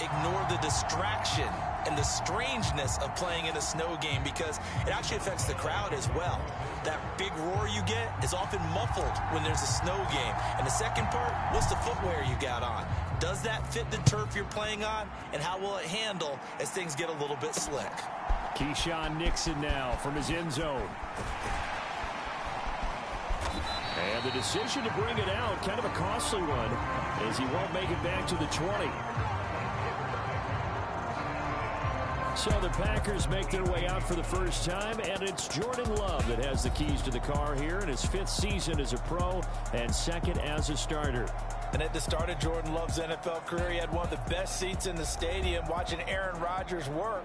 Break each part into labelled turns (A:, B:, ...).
A: ignore the distraction and the strangeness of playing in a snow game, because it actually affects the crowd as well. That big roar you get is often muffled when there's a snow game. And the second part, what's the footwear you got on? Does that fit the turf you're playing on? And how will it handle as things get a little bit slick?
B: Keyshawn Nixon now from his end zone. And the decision to bring it out, kind of a costly one, as he won't make it back to the 20. So the Packers make their way out for the first time, and it's Jordan Love that has the keys to the car here in his 5th season as a pro and 2nd as a starter.
A: And at the start of Jordan Love's NFL career, he had one of the best seats in the stadium watching Aaron Rodgers work.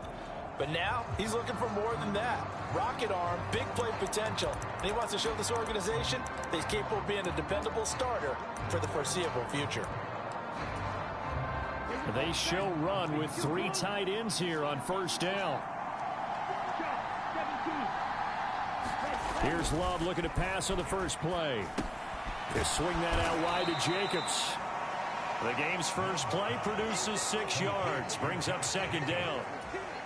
A: But now he's looking for more than that. Rocket arm, big play potential. And he wants to show this organization that he's capable of being a dependable starter for the foreseeable future.
B: They show run with 3 tight ends here on first down. Here's Love looking to pass on the first play. They swing that out wide to Jacobs. The game's first play produces 6 yards, brings up 2nd down.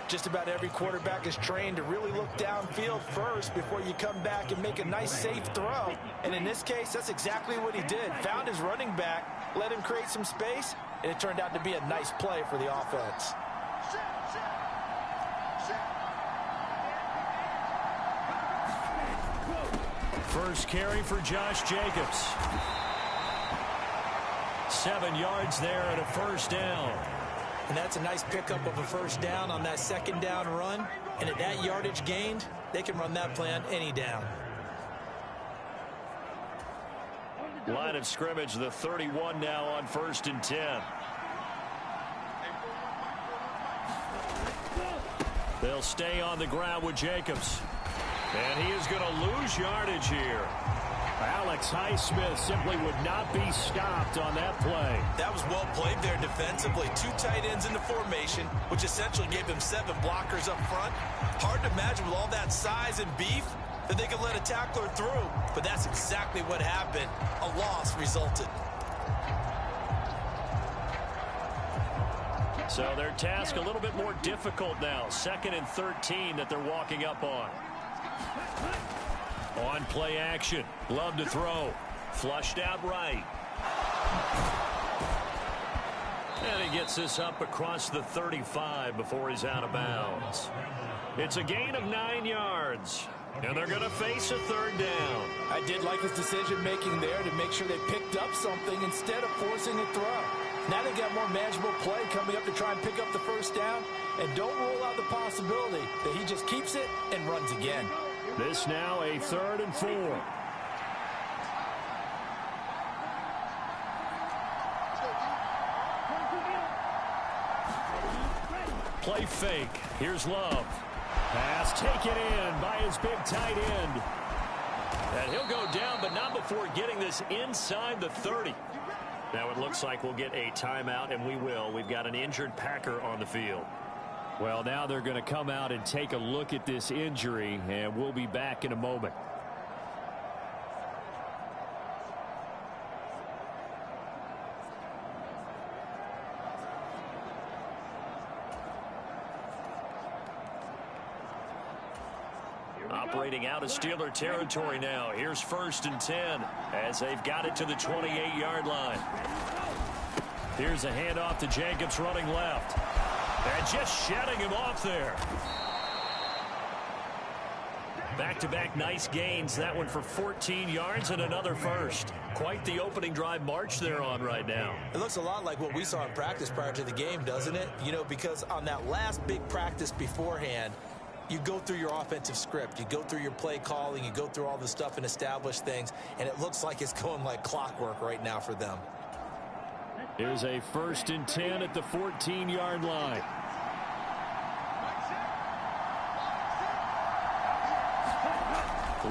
A: Just about every quarterback is trained to really look downfield first before you come back and make a nice, safe throw. And in this case, that's exactly what he did. Found his running back, let him create some space, and it turned out to be a nice play for the offense.
B: First carry for Josh Jacobs. 7 yards there and a first down.
A: And that's a nice pickup of a first down on that 2nd down run. And at that yardage gained, they can run that play on any down.
B: Line of scrimmage, the 31 now on 1st and 10. They'll stay on the ground with Jacobs. And he is going to lose yardage here. Alex Highsmith simply would not be stopped on that play.
A: That was well played there defensively. 2 tight ends in the formation, which essentially gave them 7 blockers up front. Hard to imagine with all that size and beef that they could let a tackler through. But that's exactly what happened. A loss resulted.
B: So their task a little bit more difficult now. 2nd and 13 that they're walking up on. On play action. Love to throw. Flushed out right. And he gets this up across the 35 before he's out of bounds. It's a gain of 9 yards. And they're going to face a 3rd down.
A: I did like his decision-making there to make sure they picked up something instead of forcing a throw. Now they got more manageable play coming up to try and pick up the first down. And don't rule out the possibility that he just keeps it and runs again.
B: This now a 3rd and 4. Play fake. Here's Love. Pass taken in by his big tight end. And he'll go down, but not before getting this inside the 30. Now it looks like we'll get a timeout, and we will. We've got an injured Packer on the field. Well, now they're going to come out and take a look at this injury, and we'll be back in a moment. Operating out of Steeler territory now. Here's 1st and 10 as they've got it to the 28-yard line. Here's a handoff to Jacobs running left. And just shedding him off there. Back-to-back nice gains. That one for 14 yards and another first. Quite the opening drive march they're on right now.
A: It looks a lot like what we saw in practice prior to the game, doesn't it? You know, because on that last big practice beforehand, you go through your offensive script. You go through your play calling. You go through all the stuff and establish things. And it looks like it's going like clockwork right now for them.
B: Here's a 1st and 10 at the 14-yard line.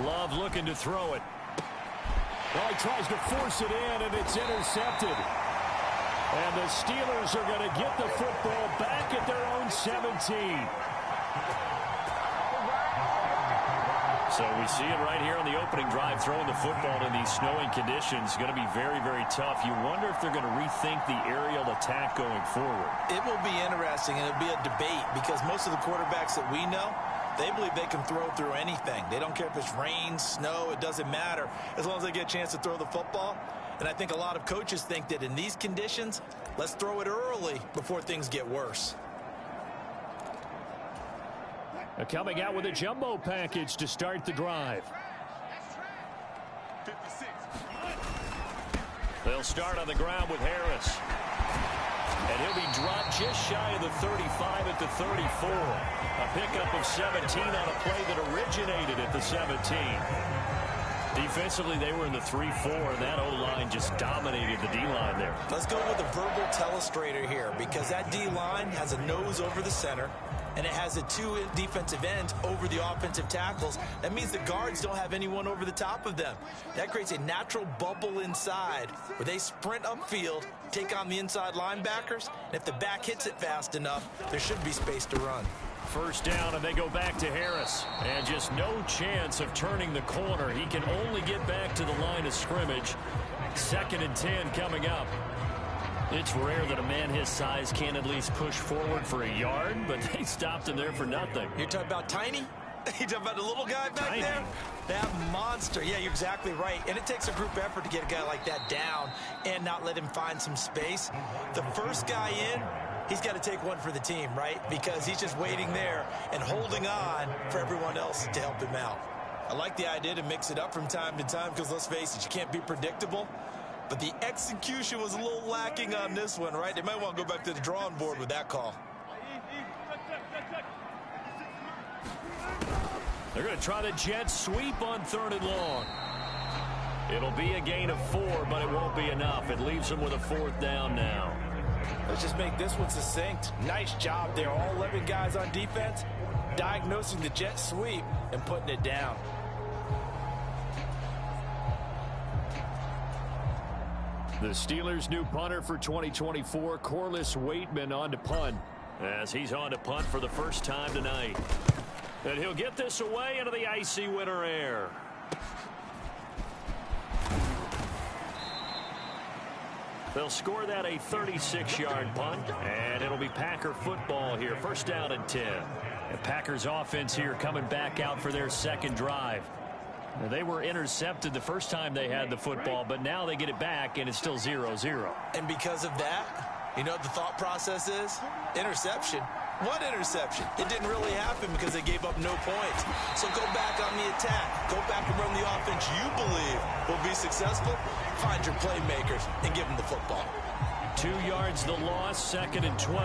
B: Love looking to throw it. Well, he tries to force it in, and it's intercepted. And the Steelers are going to get the football back at their own 17. So we see it right here on the opening drive, throwing the football in these snowing conditions. Going to be very, very tough. You wonder if they're going to rethink the aerial attack going forward.
A: It will be interesting, and it'll be a debate because most of the quarterbacks that we know, they believe they can throw through anything. They don't care if it's rain, snow, it doesn't matter as long as they get a chance to throw the football. And I think a lot of coaches think that in these conditions, let's throw it early before things get worse.
B: Coming out with a jumbo package to start the drive. They'll start on the ground with Harris. And he'll be dropped just shy of the 35 at the 34. A pickup of 17 on a play that originated at the 17. Defensively, they were in the 3-4, and that O-line just dominated the D-line there.
A: Let's go with a verbal telestrator here because that D-line has a nose over the center, and it has the two defensive ends over the offensive tackles. That means the guards don't have anyone over the top of them. That creates a natural bubble inside where they sprint upfield, take on the inside linebackers, and if the back hits it fast enough, there should be space to run.
B: First down, and they go back to Harris. And just no chance of turning the corner. He can only get back to the line of scrimmage. 2nd and 10 coming up. It's rare that a man his size can at least push forward for a yard, but they stopped him there for nothing.
A: You're talking about tiny? You're talking about the little guy back there? That monster. Yeah, you're exactly right. And it takes a group effort to get a guy like that down and not let him find some space. The first guy in, he's got to take one for the team, right? Because he's just waiting there and holding on for everyone else to help him out. I like the idea to mix it up from time to time because, let's face it, you can't be predictable. But the execution was a little lacking on this one, right? They might want to go back to the drawing board with that call.
B: They're going to try the jet sweep on 3rd and long. It'll be a gain of 4, but it won't be enough. It leaves them with a 4th down now.
A: Let's just make this one succinct. Nice job there. All 11 guys on defense diagnosing the jet sweep and putting it down.
B: The Steelers' new punter for 2024, Corliss Waitman, on to punt. As he's on to punt for the first time tonight. And he'll get this away into the icy winter air. They'll score that a 36-yard punt, and it'll be Packer football here. 1st down and 10. The Packers offense here coming back out for their 2nd drive. They were intercepted the first time they had the football, but now they get it back, and it's still 0-0.
A: And because of that, you know what the thought process is? Interception. What interception? It didn't really happen because they gave up no points. So go back on the attack. Go back and run the offense you believe will be successful. Find your playmakers and give them the football.
B: 2 yards the loss, 2nd and 12.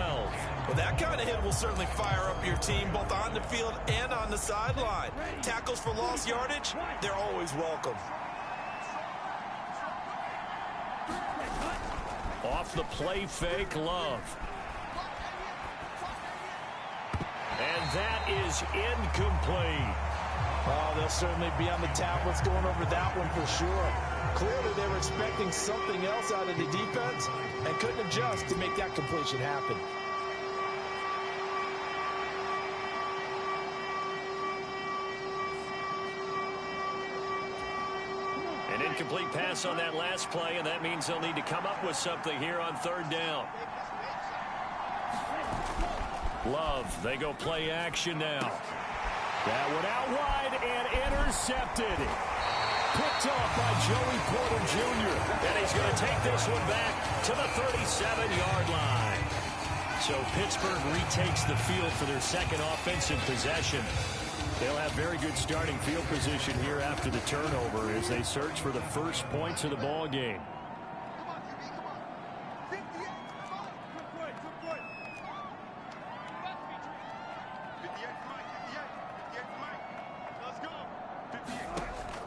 A: Well, that kind of hit will certainly fire up your team both on the field and on the sideline. Tackles for lost yardage, they're always welcome.
B: Off the play fake, Love. And that is incomplete.
A: Oh, they'll certainly be on the tablets going over that one for sure. Clearly, they were expecting something else out of the defense and couldn't adjust to make that completion happen.
B: An incomplete pass on that last play, and that means they'll need to come up with something here on 3rd down. Love, they go play action now. That one out wide and intercepted. Picked off by Joey Porter Jr. And he's going to take this one back to the 37-yard line. So Pittsburgh retakes the field for their 2nd offensive possession. They'll have very good starting field position here after the turnover as they search for the first points of the ball game.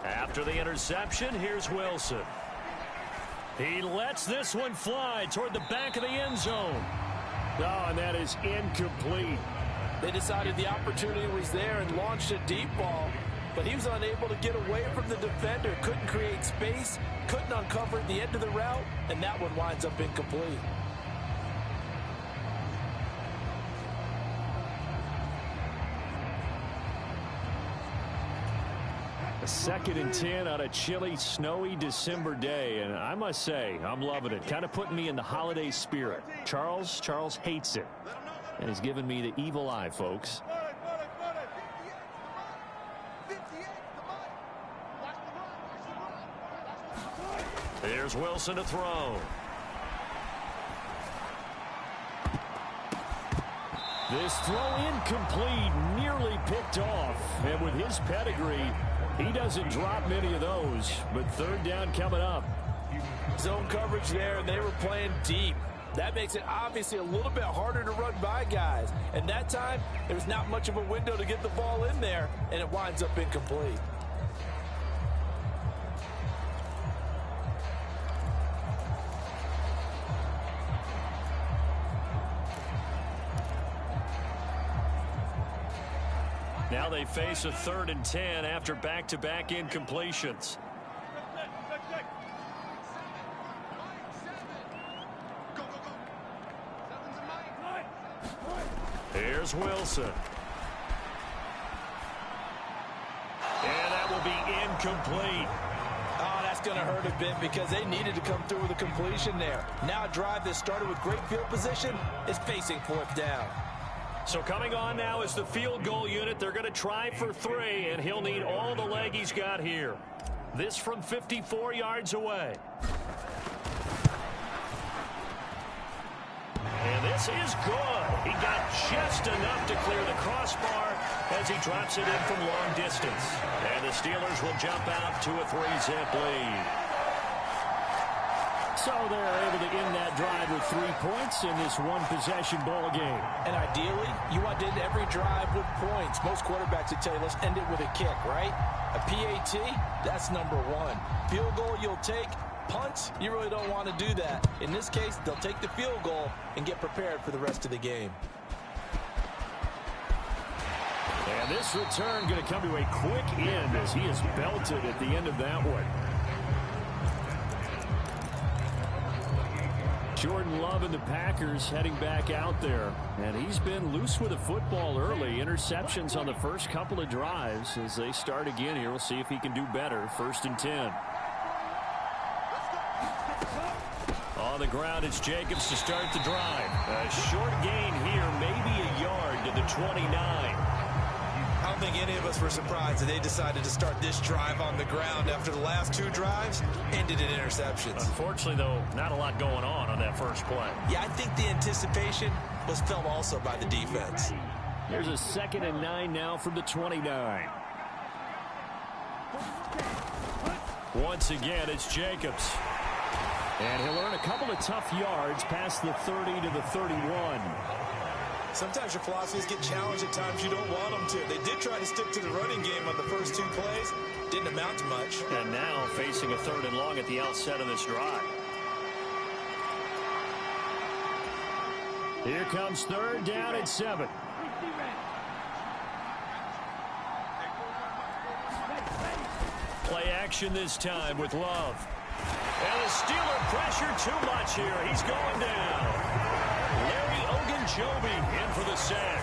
B: After the interception, here's Wilson. He lets this one fly toward the back of the end zone. Oh, and that is incomplete.
A: They decided the opportunity was there and launched a deep ball, but he was unable to get away from the defender, couldn't create space, couldn't uncover the end of the route, and that one winds up incomplete.
B: A 2nd and 10 on a chilly, snowy December day. And I must say, I'm loving it. Kind of putting me in the holiday spirit. Charles hates it. And he's giving me the evil eye, folks. Here's Wilson to throw. This throw incomplete, nearly picked off. And with his pedigree, he doesn't drop many of those. But 3rd down coming up.
A: Zone coverage there, and they were playing deep. That makes it obviously a little bit harder to run by guys. And that time, there was not much of a window to get the ball in there, and it winds up incomplete.
B: Now they face a 3rd and 10 after back-to-back incompletions. Here's Wilson. And that will be incomplete.
A: Oh, that's going to hurt a bit because they needed to come through with a completion there. Now a drive that started with great field position is facing 4th down.
B: So coming on now is the field goal unit. They're going to try for 3, and he'll need all the leg he's got here. This from 54 yards away. And this is good. He got just enough to clear the crossbar as he drops it in from long distance. And the Steelers will jump out to a 3-zip lead. So they're able to end that drive with 3 points in this one-possession ball game.
A: And ideally, you want to end every drive with points. Most quarterbacks would tell you, let's end it with a kick, right? A PAT, that's number 1. Field goal you'll take. Punts, you really don't want to do that. In this case, they'll take the field goal and get prepared for the rest of the game.
B: And this return going to come to a quick end as he is belted at the end of that one. Jordan Love and the Packers heading back out there. And he's been loose with the football early. Interceptions on the first couple of drives. As they start again here, we'll see if he can do better. 1st and 10. On the ground, it's Jacobs to start the drive. A short gain here, maybe a yard to the 29.
A: I don't think any of us were surprised that they decided to start this drive on the ground after the last 2 drives ended in interceptions.
B: Unfortunately, though, not a lot going on that first play.
A: Yeah, I think the anticipation was felt also by the defense.
B: Here's a 2nd and 9 now from the 29. Once again, it's Jacobs. And he'll earn a couple of tough yards past the 30 to the 31.
A: Sometimes your philosophies get challenged at times you don't want them to. They did try to stick to the running game on the first 2 plays. Didn't amount to much.
B: And now facing a 3rd and long at the outset of this drive. Here comes 3rd down and 7. Play action this time with Love. And the Steeler pressure too much here. He's going down. Larry Ogunjobi in for the sack.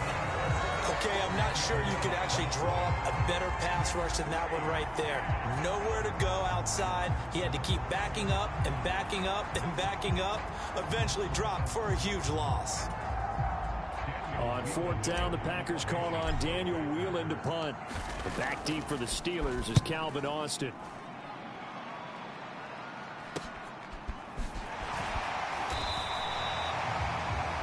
A: Okay, I'm not sure you could actually draw up a better pass rush than that one right there. Nowhere to go outside. He had to keep backing up and backing up and backing up. Eventually dropped for a huge loss.
B: On 4th down, the Packers call on Daniel Whelan to punt. The back deep for the Steelers is Calvin Austin.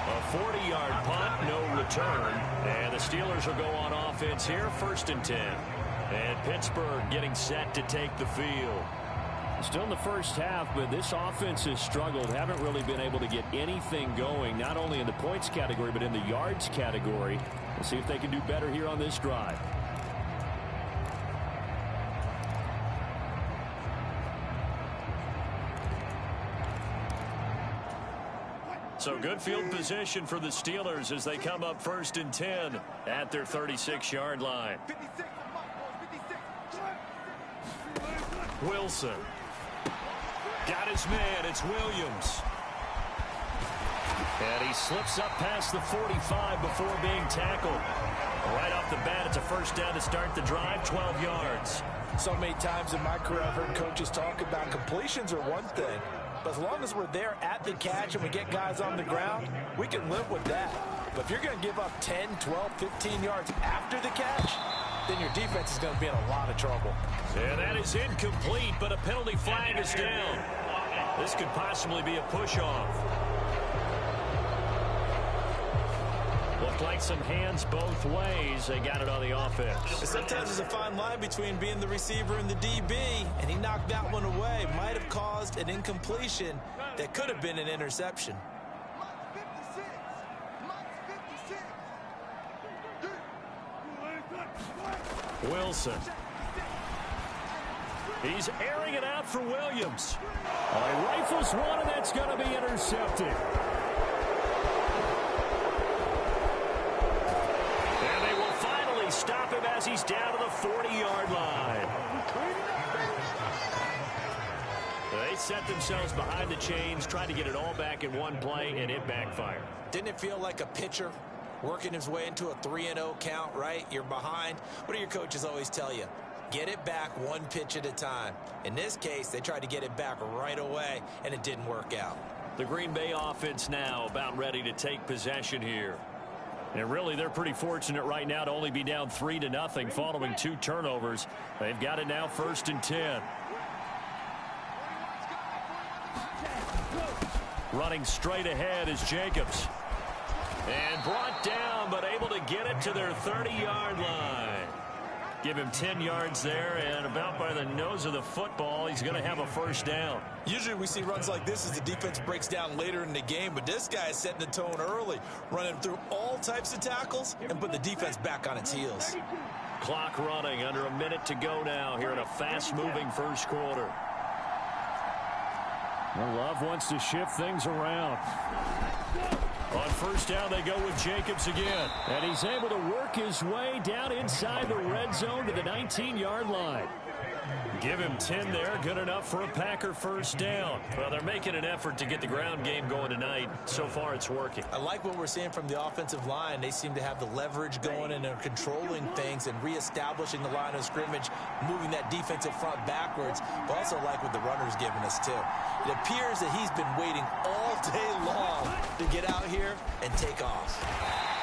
B: A 40-yard punt, no return. And the Steelers will go on offense here, 1st and 10. And Pittsburgh getting set to take the field. Still in the first half, but this offense has struggled. Haven't really been able to get anything going, not only in the points category, but in the yards category. We'll see if they can do better here on this drive. So good field position for the Steelers as they come up 1st and 10 at their 36-yard line. Wilson. Got his man. It's Williams. And he slips up past the 45 before being tackled. Right off the bat, it's a 1st down to start the drive, 12 yards.
A: So many times in my career, I've heard coaches talk about completions are one thing, but as long as we're there at the catch and we get guys on the ground, we can live with that. But if you're going to give up 10, 12, 15 yards after the catch, then your defense is going to be in a lot of trouble.
B: And that is incomplete, but a penalty flag is down. This could possibly be a push-off. Looked like some hands both ways. They got it on the offense.
A: Sometimes there's a fine line between being the receiver and the DB, and he knocked that one away. Might have caused an incompletion that could have been an interception.
B: Wilson. He's airing it out for Williams. He rifles one, and that's going to be intercepted. And they will finally stop him as he's down to the 40-yard line. They set themselves behind the chains, trying to get it all back in one play, and it backfired.
A: Didn't it feel like a pitcher working his way into a 3-0 count, right? You're behind. What do your coaches always tell you? Get it back one pitch at a time. In this case, they tried to get it back right away, and it didn't work out.
B: The Green Bay offense now about ready to take possession here. And really, they're pretty fortunate right now to only be down 3-0 following 2 turnovers. They've got it now 1st and 10. Running straight ahead is Jacobs. And brought down, but able to get it to their 30-yard line. Give him 10 yards there, and about by the nose of the football, he's going to have a 1st down.
A: Usually we see runs like this as the defense breaks down later in the game, but this guy is setting the tone early, running through all types of tackles and put the defense back on its heels.
B: Clock running, under a minute to go now here in a fast-moving first quarter. Well, Love wants to shift things around. On 1st down, they go with Jacobs again. And he's able to work his way down inside the red zone to the 19-yard line. Give him 10 there. Good enough for a Packer 1st down. Well, they're making an effort to get the ground game going tonight. So far, it's working.
A: I like what we're seeing from the offensive line. They seem to have the leverage going and are controlling things and reestablishing the line of scrimmage, moving that defensive front backwards. But also like what the runner's giving us, too. It appears that he's been waiting all day long to get out here and take off.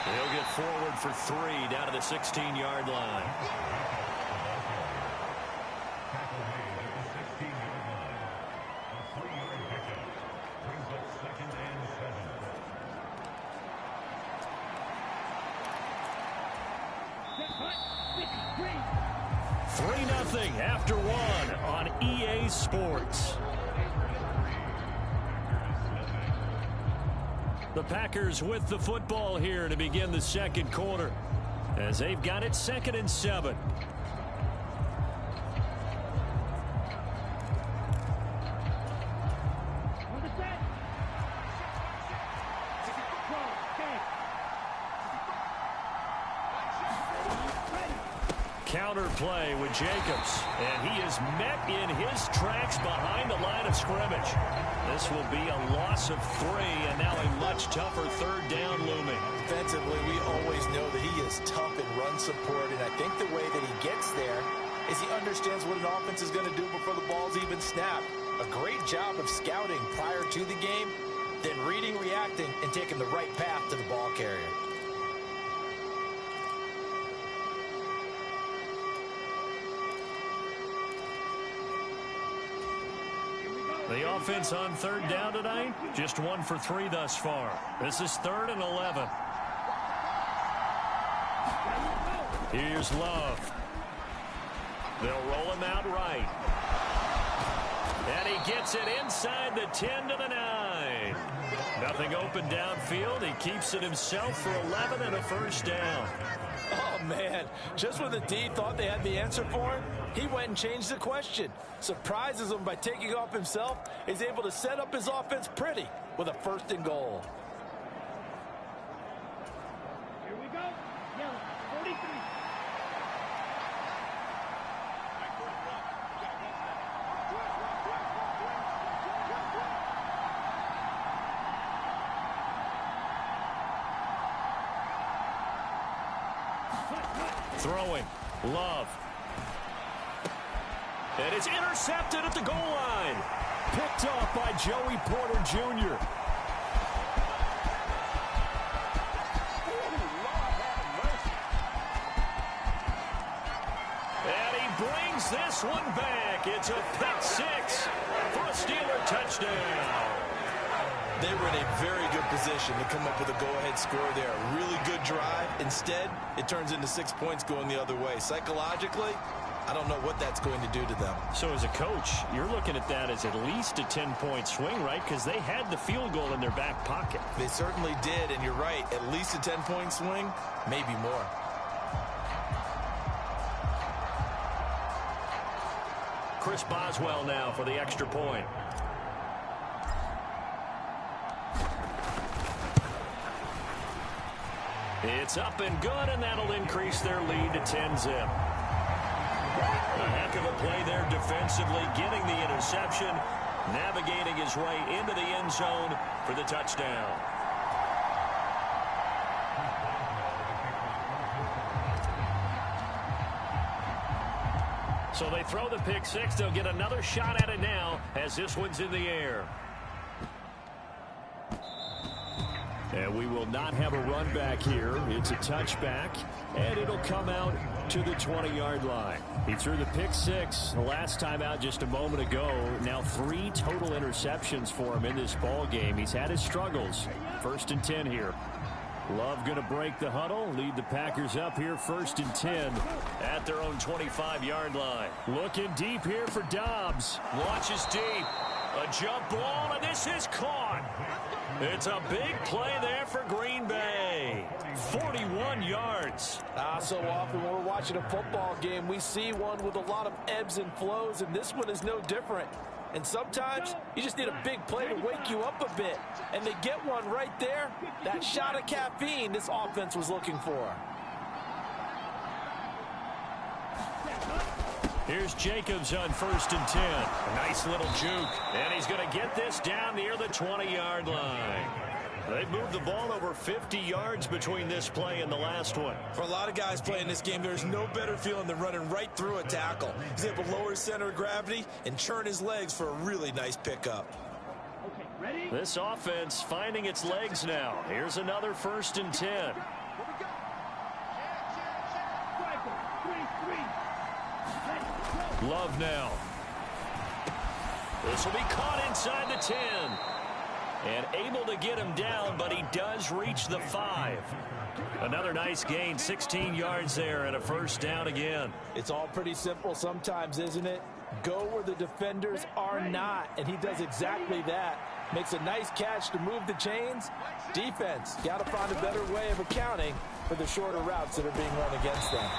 B: He'll get forward for 3 down to the 16-yard line. After 1 on EA Sports. The Packers with the football here to begin the second quarter, as they've got it 2nd and 7. Counter play with Jacobs, and he is met in his tracks behind the line of scrimmage. This will be a loss of 3, and now a much tougher 3rd down looming.
A: Defensively, we always know that he is tough in run support, and I think the way that he gets there is he understands what an offense is going to do before the ball's even snapped. A great job of scouting prior to the game, then reading, reacting, and taking the right path to the ball carrier.
B: The offense on 3rd down tonight, just 1 for 3 thus far. This is 3rd and 11. Here's Love. They'll roll him out right. And he gets it inside the 10 to the 9. Nothing open downfield. He keeps it himself for 11 and a 1st down.
A: Oh, man. Just when the D thought they had the answer for him, he went and changed the question. Surprises him by taking off himself. He's able to set up his offense pretty with a 1st and goal.
C: Here we go. Yellow, 43.
B: Throwing. Love. And it's intercepted at the goal line. Picked off by Joey Porter Jr. And he brings this one back. It's a pick six for a Steeler touchdown.
A: They were in a very good position to come up with a go-ahead score there. A really good drive. Instead, it turns into 6 points going the other way. Psychologically, I don't know what that's going to do to them.
B: So as a coach, you're looking at that as at least a 10-point swing, right? Because they had the field goal in their back pocket.
A: They certainly did, and you're right. At least a 10-point swing, maybe more.
B: Chris Boswell now for the extra point. It's up and good, and that'll increase their lead to 10-zip. A heck of a play there defensively, getting the interception, navigating his way into the end zone for the touchdown. So they throw the pick six. They'll get another shot at it now as this one's in the air. And we will not have a run back here. It's a touchback, and it'll come out to the 20-yard line. He threw the pick six the last time out just a moment ago. Now 3 total interceptions for him in this ball game. He's had his struggles. 1st and 10 here. Love going to break the huddle, lead the Packers up here 1st and 10 at their own 25-yard line. Looking deep here for Dobbs. Launches deep. A jump ball, and this is caught. It's a big play there for Green Bay. 41 yards.
A: So often when we're watching a football game, we see one with a lot of ebbs and flows, and this one is no different. And sometimes you just need a big play to wake you up a bit. And they get one right there. That shot of caffeine this offense was looking for.
B: Here's Jacobs on 1st and 10. A nice little juke. And he's going to get this down near the 20-yard line. They've moved the ball over 50 yards between this play and the last one.
A: For a lot of guys playing this game, there's no better feeling than running right through a tackle. He's able to lower his center of gravity and churn his legs for a really nice pickup.
C: Okay, ready?
B: This offense finding its legs now. Here's another 1st and 10. Love now. This will be caught inside the 10. And able to get him down, but he does reach the 5. Another nice gain, 16 yards there, and a 1st down again.
A: It's all pretty simple sometimes, isn't it? Go where the defenders are not, and he does exactly that. Makes a nice catch to move the chains. Defense, got to find a better way of accounting for the shorter routes that are being run against them.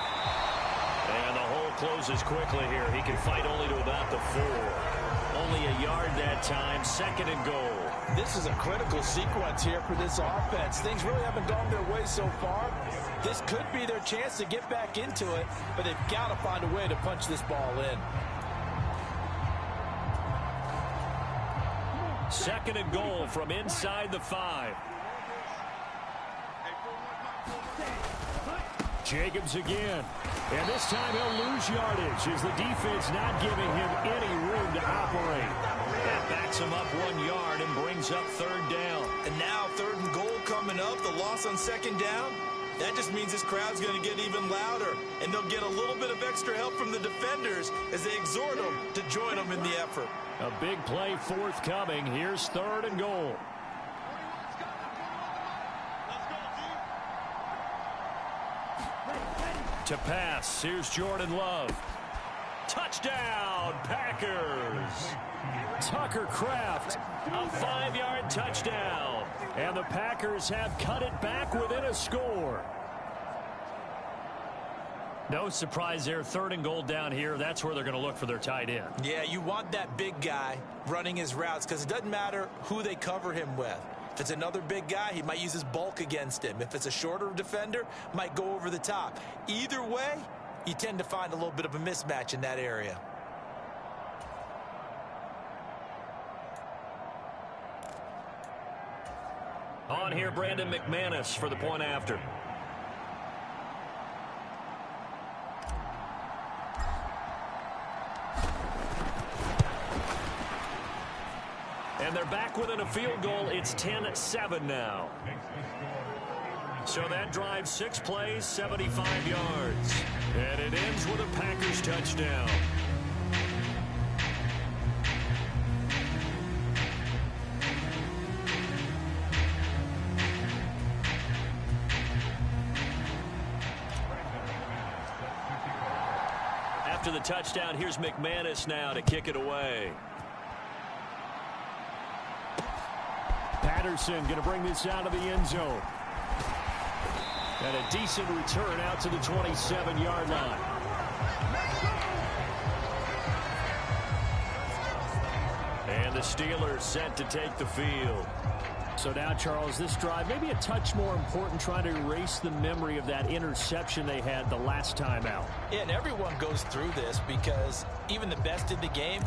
B: And the hole closes quickly here. He can fight only to about the 4. Only a yard that time, 2nd and goal.
A: This is a critical sequence here for this offense. Things really haven't gone their way so far. This could be their chance to get back into it, but they've got to find a way to punch this ball in.
B: 2nd and goal from inside the 5. Jacobs again. And this time he'll lose yardage as the defense not giving him any room to operate. That backs him up 1 yard and brings up 3rd down.
A: And now 3rd and goal coming up. The loss on 2nd down. That just means this crowd's going to get even louder. And they'll get a little bit of extra help from the defenders as they exhort them to join them in the effort.
B: A big play forthcoming. Here's 3rd and goal. To pass, here's Jordan Love. Touchdown, Packers. Tucker Kraft, a 5-yard touchdown. And the Packers have cut it back within a score. No surprise there, 3rd and goal down here. That's where they're going to look for their tight end.
A: Yeah, you want that big guy running his routes because it doesn't matter who they cover him with. If it's another big guy, he might use his bulk against him. If it's a shorter defender, might go over the top. Either way, you tend to find a little bit of a mismatch in that area.
B: On here, Brandon McManus for the point after. And they're back within a field goal. It's 10-7 now. So that drive, 6 plays, 75 yards. And it ends with a Packers touchdown. After the touchdown, here's McManus now to kick it away. Patterson going to bring this out of the end zone. And a decent return out to the 27-yard line. And the Steelers set to take the field. So now, Charles, this drive maybe a touch more important, trying to erase the memory of that interception they had the last time out.
A: Yeah, and everyone goes through this because even the best in the game,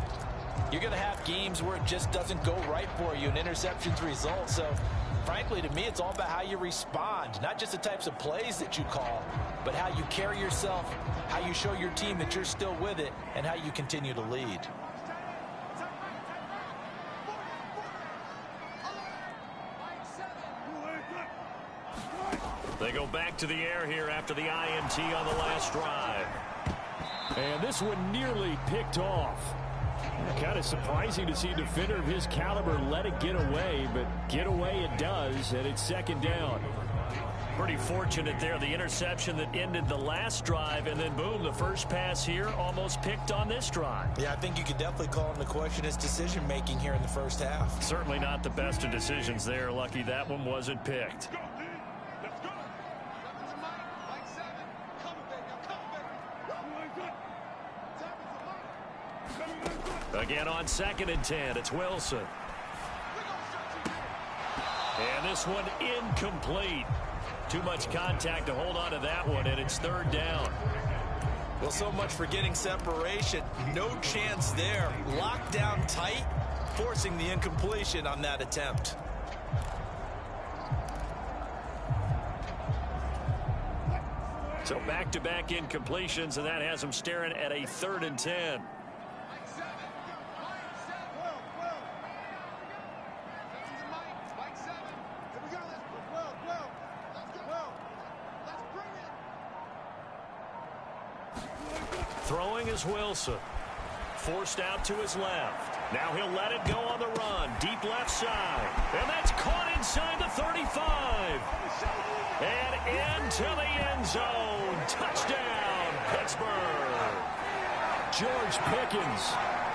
A: you're going to have games where it just doesn't go right for you and interceptions result. So, frankly, to me, it's all about how you respond, not just the types of plays that you call, but how you carry yourself, how you show your team that you're still with it, and how you continue to lead.
B: They go back to the air here after the INT on the last drive. And this one nearly picked off. Kind of surprising to see a defender of his caliber let it get away, but get away it does, and it's second down. Pretty fortunate there, the interception that ended the last drive, and then boom, the first pass here almost picked on this drive.
A: Yeah, I think you could definitely call into question his decision-making here in the first half.
B: Certainly not the best of decisions there. Lucky that one wasn't picked. Again on 2nd and 10, it's Wilson. And this one incomplete. Too much contact to hold on to that one, and it's 3rd down.
A: Well, so much for getting separation. No chance there. Locked down tight, forcing the incompletion on that attempt.
B: So back-to-back incompletions, and that has them staring at a 3rd and 10. Throwing is Wilson. Forced out to his left. Now he'll let it go on the run. Deep left side. And that's caught inside the 35. And into the end zone. Touchdown, Pittsburgh. George Pickens,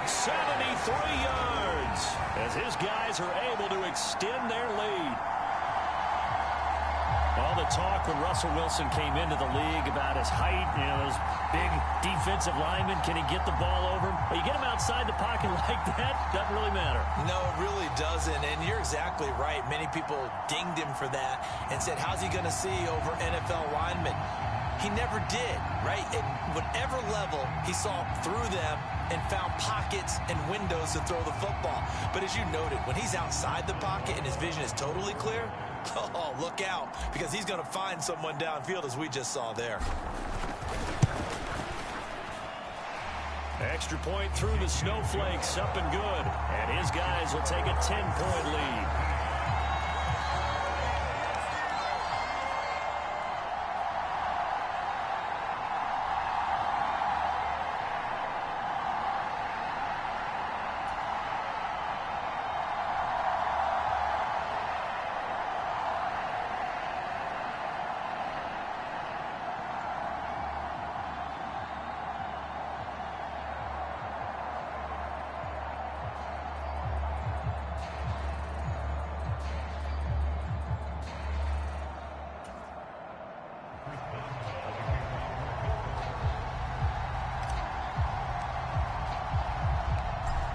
B: 73 yards, as his guys are able to extend their lead. All the talk when Russell Wilson came into the league about his height, you know, those big defensive linemen, can he get the ball over him? But you get him outside the pocket like that, doesn't really matter.
A: No, it really doesn't, and you're exactly right. Many people dinged him for that and said, how's he going to see over NFL linemen? He never did, right? At whatever level, he saw through them and found pockets and windows to throw the football. But as you noted, when he's outside the pocket and his vision is totally clear, oh, look out, because he's going to find someone downfield, as we just saw there.
B: Extra point through the snowflakes, up and good. And his guys will take a 10-point lead.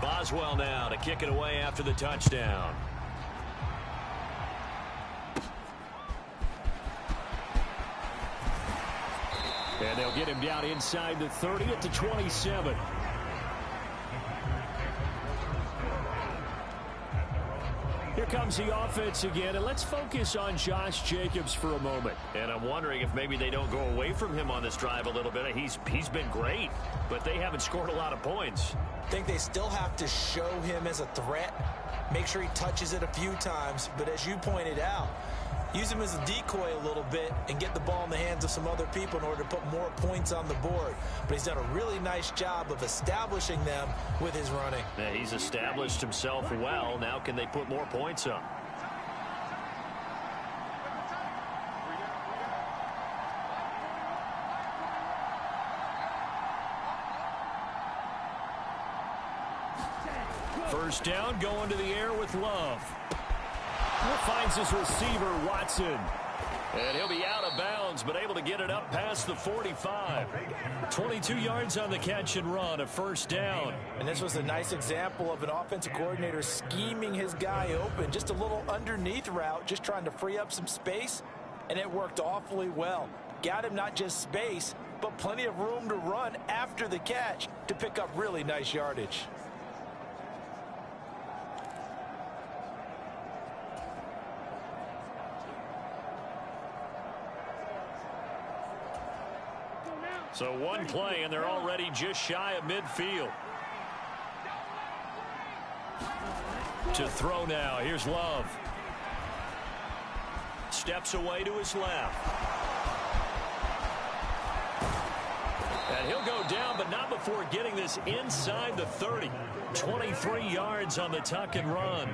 B: Boswell now to kick it away after the touchdown. And they'll get him down inside the 30 at the 27. Here comes the offense again, and let's focus on Josh Jacobs for a moment.
D: And I'm wondering if maybe they don't go away from him on this drive a little bit. He's been great, but they haven't scored a lot of points.
A: I think they still have to show him as a threat, make sure he touches it a few times, but as you pointed out, use him as a decoy a little bit and get the ball in the hands of some other people in order to put more points on the board. But he's done a really nice job of establishing them with his running.
D: Yeah, he's established himself well. Now can they put more points up?
B: First down, going to the air with Love. Finds his receiver, Watson.
D: And he'll be out of bounds, but able to get it up past the 45.
B: 22 yards on the catch and run, a first down.
A: And this was a nice example of an offensive coordinator scheming his guy open. Just a little underneath route, just trying to free up some space, and it worked awfully well. Got him not just space, but plenty of room to run after the catch to pick up really nice yardage.
B: So one play, and they're already just shy of midfield. To throw now. Here's Love. Steps away to his left. And he'll go down, but not before getting this inside the 30. 23 yards on the tuck and run.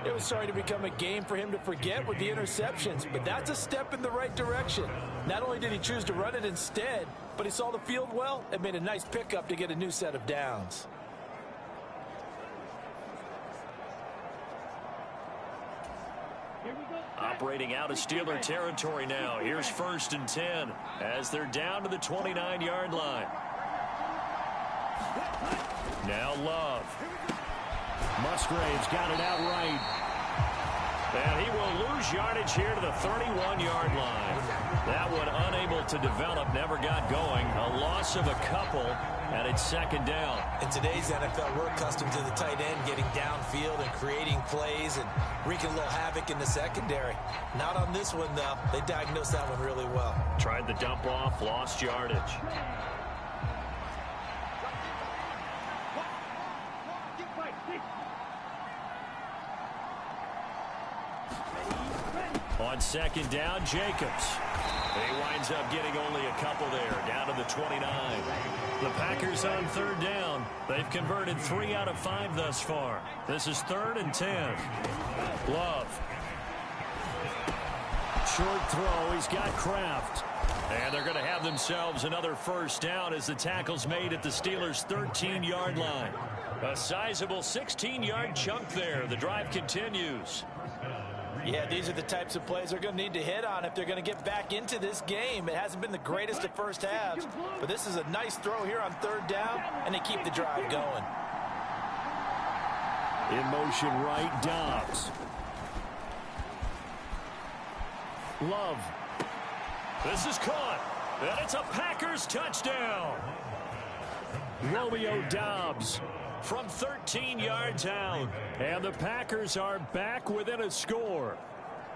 A: It was starting to become a game for him to forget with the interceptions, but that's a step in the right direction. Not only did he choose to run it instead, but he saw the field well and made a nice pickup to get a new set of downs.
B: Operating out of Steeler territory now. Here's 1st and 10 as they're down to the 29-yard line. Now Love. Musgrave's got it out right. And he will lose yardage here to the 31-yard line. That one unable to develop, never got going. A loss of a couple, and it's 2nd down.
A: In today's NFL, we're accustomed to the tight end getting downfield and creating plays and wreaking a little havoc in the secondary. Not on this one, though. They diagnosed that one really well.
B: Tried the dump off, lost yardage. On 2nd down, Jacobs. He winds up getting only a couple there, down to the 29. The Packers on 3rd down. They've converted 3 out of 5 thus far. This is 3rd and 10. Love. Short throw. He's got Kraft. And they're going to have themselves another first down as the tackle's made at the Steelers' 13-yard line. A sizable 16-yard chunk there. The drive continues.
A: Yeah, these are the types of plays they're going to need to hit on if they're going to get back into this game. It hasn't been the greatest of first halves, but this is a nice throw here on 3rd down, and they keep the drive going.
B: In motion right, Dobbs. Love. This is caught, and it's a Packers touchdown. Romeo Dobbs from 13 yards out, and the Packers are back within a score.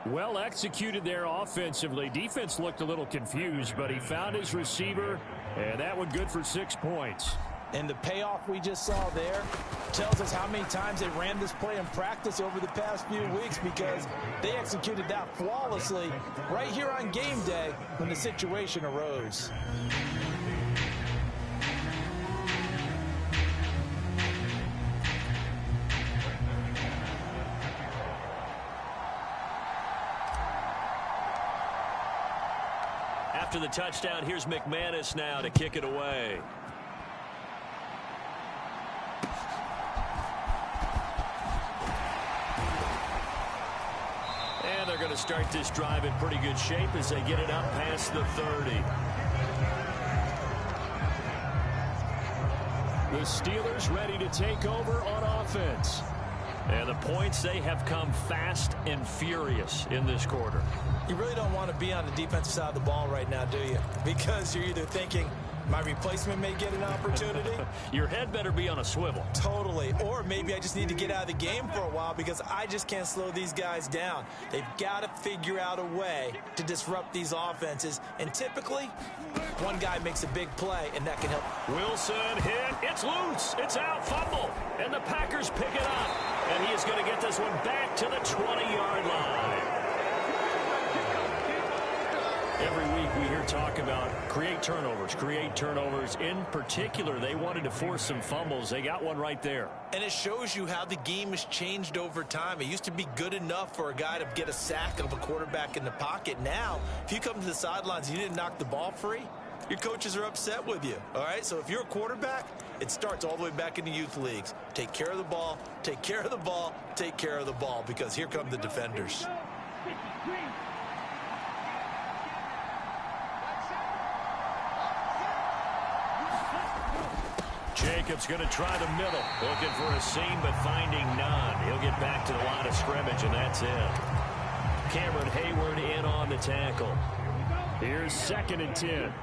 B: Well executed there offensively. Defense looked a little confused, but he found his receiver, and that one good for 6 points.
A: And the payoff we just saw there tells us how many times they ran this play in practice over the past few weeks, because they executed that flawlessly right here on game day when the situation arose.
B: After the touchdown, here's McManus now to kick it away. And they're going to start this drive in pretty good shape as they get it up past the 30. The Steelers ready to take over on offense. And the points, they have come fast and furious in this quarter.
A: You really don't want to be on the defensive side of the ball right now, do you? Because you're either thinking, My replacement may get an opportunity.
D: Your head better be on a swivel.
A: Totally. Or maybe I just need to get out of the game for a while because I just can't slow these guys down. They've got to figure out a way to disrupt these offenses. And typically, one guy makes a big play, and that can help.
D: Wilson hit. It's loose. It's out. Fumble. And the Packers pick it up. And he is going to get this one back to the 20-yard line. Every week we hear talk about create turnovers. In particular, they wanted to force some fumbles. They got one right there.
A: And it shows you how the game has changed over time. It used to be good enough for a guy to get a sack of a quarterback in the pocket. Now, if you come to the sidelines and you didn't knock the ball free, your coaches are upset with you. All right, so if you're a quarterback, it starts all the way back in the youth leagues. Take care of the ball, take care of the ball, take care of the ball, because here come the defenders.
B: Jacobs going to try the middle. Looking for a seam, but finding none. He'll get back to the line of scrimmage, and that's it. Cameron Hayward in on the tackle. Here's 2nd and 10.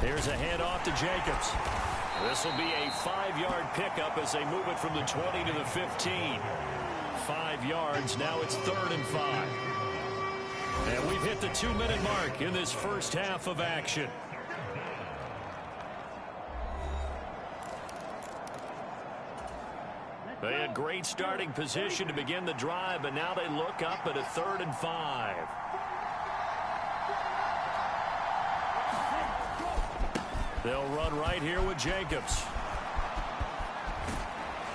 B: Here's a handoff to Jacobs. This will be a 5-yard pickup as they move it from the 20 to the 15. 5 yards. Now it's 3rd and 5. And we've hit the 2-minute mark in this first half of action. They had great starting position to begin the drive, but now they look up at a 3rd and 5. They'll run right here with Jacobs.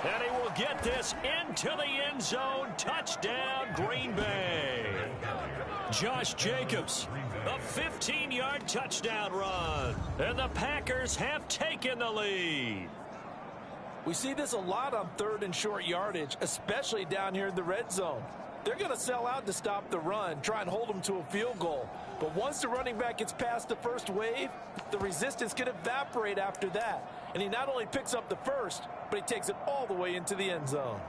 B: And he will get this into the end zone. Touchdown, Green Bay. Josh Jacobs, a 15-yard touchdown run. And the Packers have taken the lead.
A: We see this a lot on 3rd and short yardage, especially down here in the red zone. They're going to sell out to stop the run, try and hold them to a field goal. But once the running back gets past the first wave, the resistance can evaporate after that. And he not only picks up the first, but he takes it all the way into the end zone.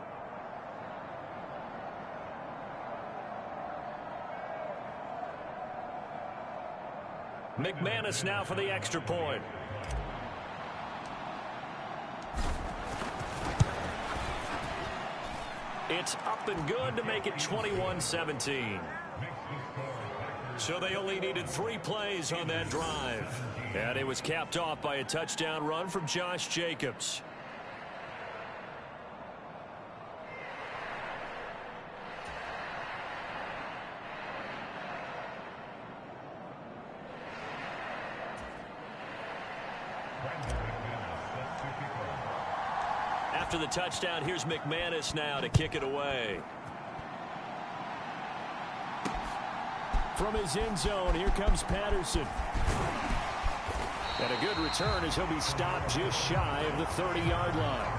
B: McManus now for the extra point. It's up and good to make it 21-17. So they only needed 3 plays on that drive. And it was capped off by a touchdown run from Josh Jacobs. After the touchdown, here's McManus now to kick it away. From his end zone, here comes Patterson. And a good return as he'll be stopped just shy of the 30-yard line.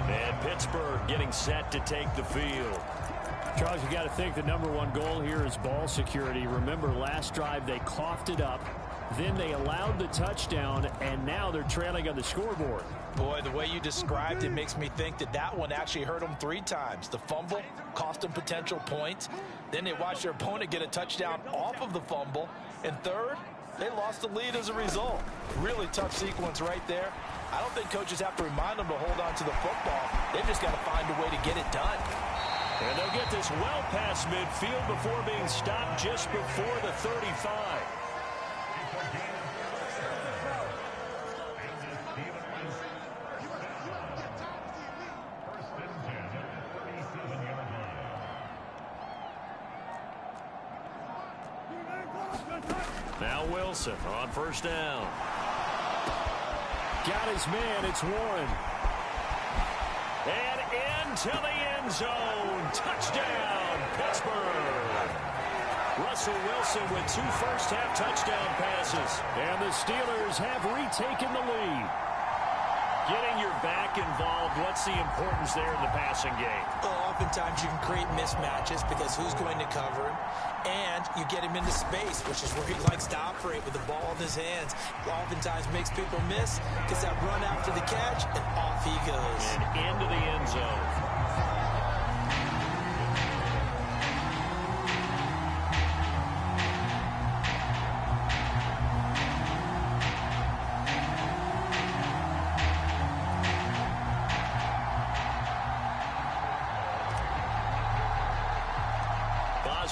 B: And Pittsburgh getting set to take the field.
E: Charles, you got to think the #1 goal here is ball security. Remember, last drive they coughed it up. Then they allowed the touchdown, and now they're trailing on the scoreboard.
A: Boy, the way you described it makes me think that that one actually hurt them 3 times. The fumble cost them potential points. Then they watched their opponent get a touchdown off of the fumble. And third, they lost the lead as a result. Really tough sequence right there. I don't think coaches have to remind them to hold on to the football. They've just got to find a way to get it done.
B: And they'll get this well past midfield before being stopped just before the 35. Now Wilson on first down.
E: Got his man. It's Warren.
B: And into the end zone. Touchdown, Pittsburgh. Russell Wilson with 2 first-half touchdown passes.
E: And the Steelers have retaken the lead.
B: Getting your back involved, what's the importance there in the passing game?
A: Well, oftentimes you can create mismatches because who's going to cover him? And you get him into space, which is where he likes to operate with the ball in his hands. Oftentimes makes people miss, gets that run after the catch, and off he goes.
B: And into the end zone.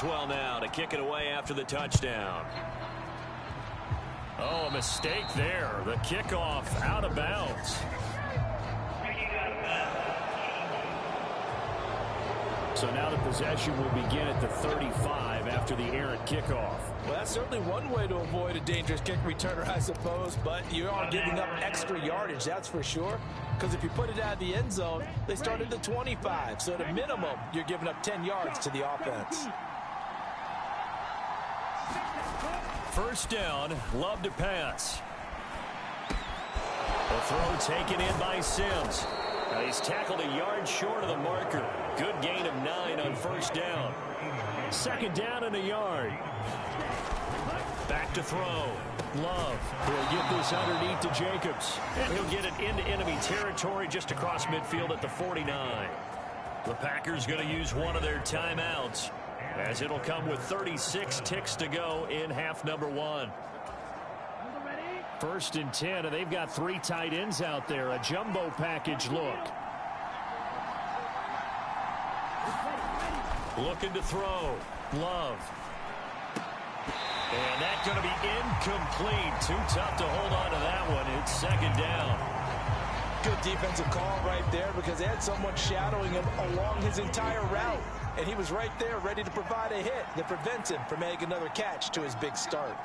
B: well now to kick it away after the touchdown.
E: Oh, a mistake there. The kickoff out of bounds. So now the possession will begin at the 35 after the errant kickoff.
A: Well, that's certainly one way to avoid a dangerous kick returner, I suppose, but you are giving up extra yardage, that's for sure, because if you put it out of the end zone, they start at the 25, so at a minimum, you're giving up 10 yards to the offense.
B: First down, Love to pass. The throw taken in by Sims. Now he's tackled a yard short of the marker. Good gain of 9 on first down.
E: Second down and a yard.
B: Back to throw.
E: Love will get this underneath to Jacobs.
B: And he'll get it into enemy territory just across midfield at the 49. The Packers going to use one of their timeouts, as it'll come with 36 ticks to go in half number 1.
E: First and 10, and they've got 3 tight ends out there. A jumbo package look.
B: Looking to throw.
E: Love.
B: And that's going to be incomplete. Too tough to hold on to that one. It's second down.
A: Good defensive call right there, because they had someone shadowing him along his entire route. And he was right there ready to provide a hit that prevents him from making another catch to his big start.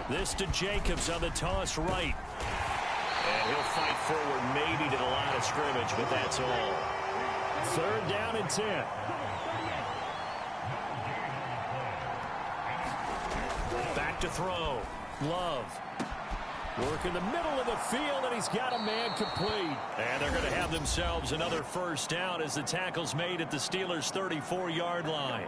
B: This to Jacobs on the toss right. And he'll fight forward maybe to the line of scrimmage, but that's all.
E: Third down and 10.
B: Back to throw.
E: Love. Work in the middle of the field, and he's got a man complete.
B: And they're going to have themselves another first down as the tackle's made at the Steelers' 34-yard line.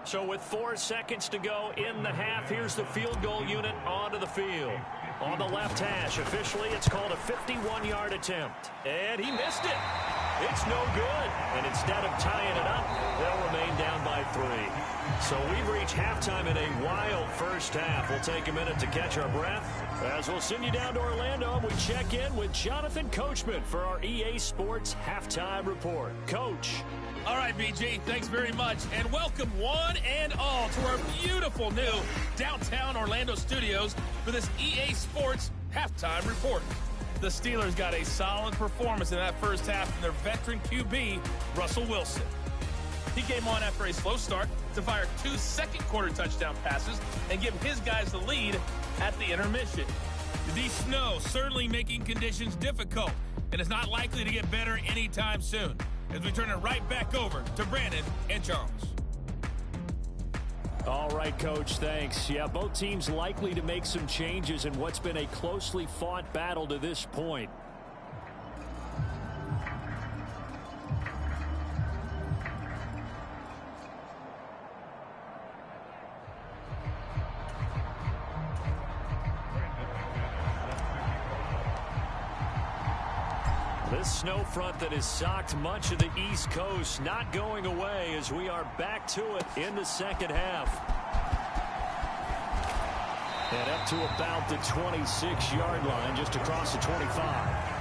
B: So with 4 seconds to go in the half, here's the field goal unit onto the field. On the left hash, officially it's called a 51-yard attempt. And he missed it. It's no good. And instead of tying it up, they'll remain down by 3. So we've reached halftime in a wild first half. We'll take a minute to catch our breath as we'll send you down to Orlando and we check in with Jonathan Coachman for our EA Sports Halftime Report. Coach.
F: All right, BG, thanks very much. And welcome one and all to our beautiful new downtown Orlando studios for this EA Sports Halftime Report. The Steelers got a solid performance in that first half from their veteran QB, Russell Wilson. He came on after a slow start to fire 2 second-quarter touchdown passes and give his guys the lead at the intermission. The snow certainly making conditions difficult, and it's not likely to get better anytime soon, as we turn it right back over to Brandon and Charles.
E: All right, Coach, thanks. Yeah, both teams likely to make some changes in what's been a closely fought battle to this point.
B: This snow front that has socked much of the East Coast not going away as we are back to it in the second half.
E: And up to about the 26-yard line, just across the 25.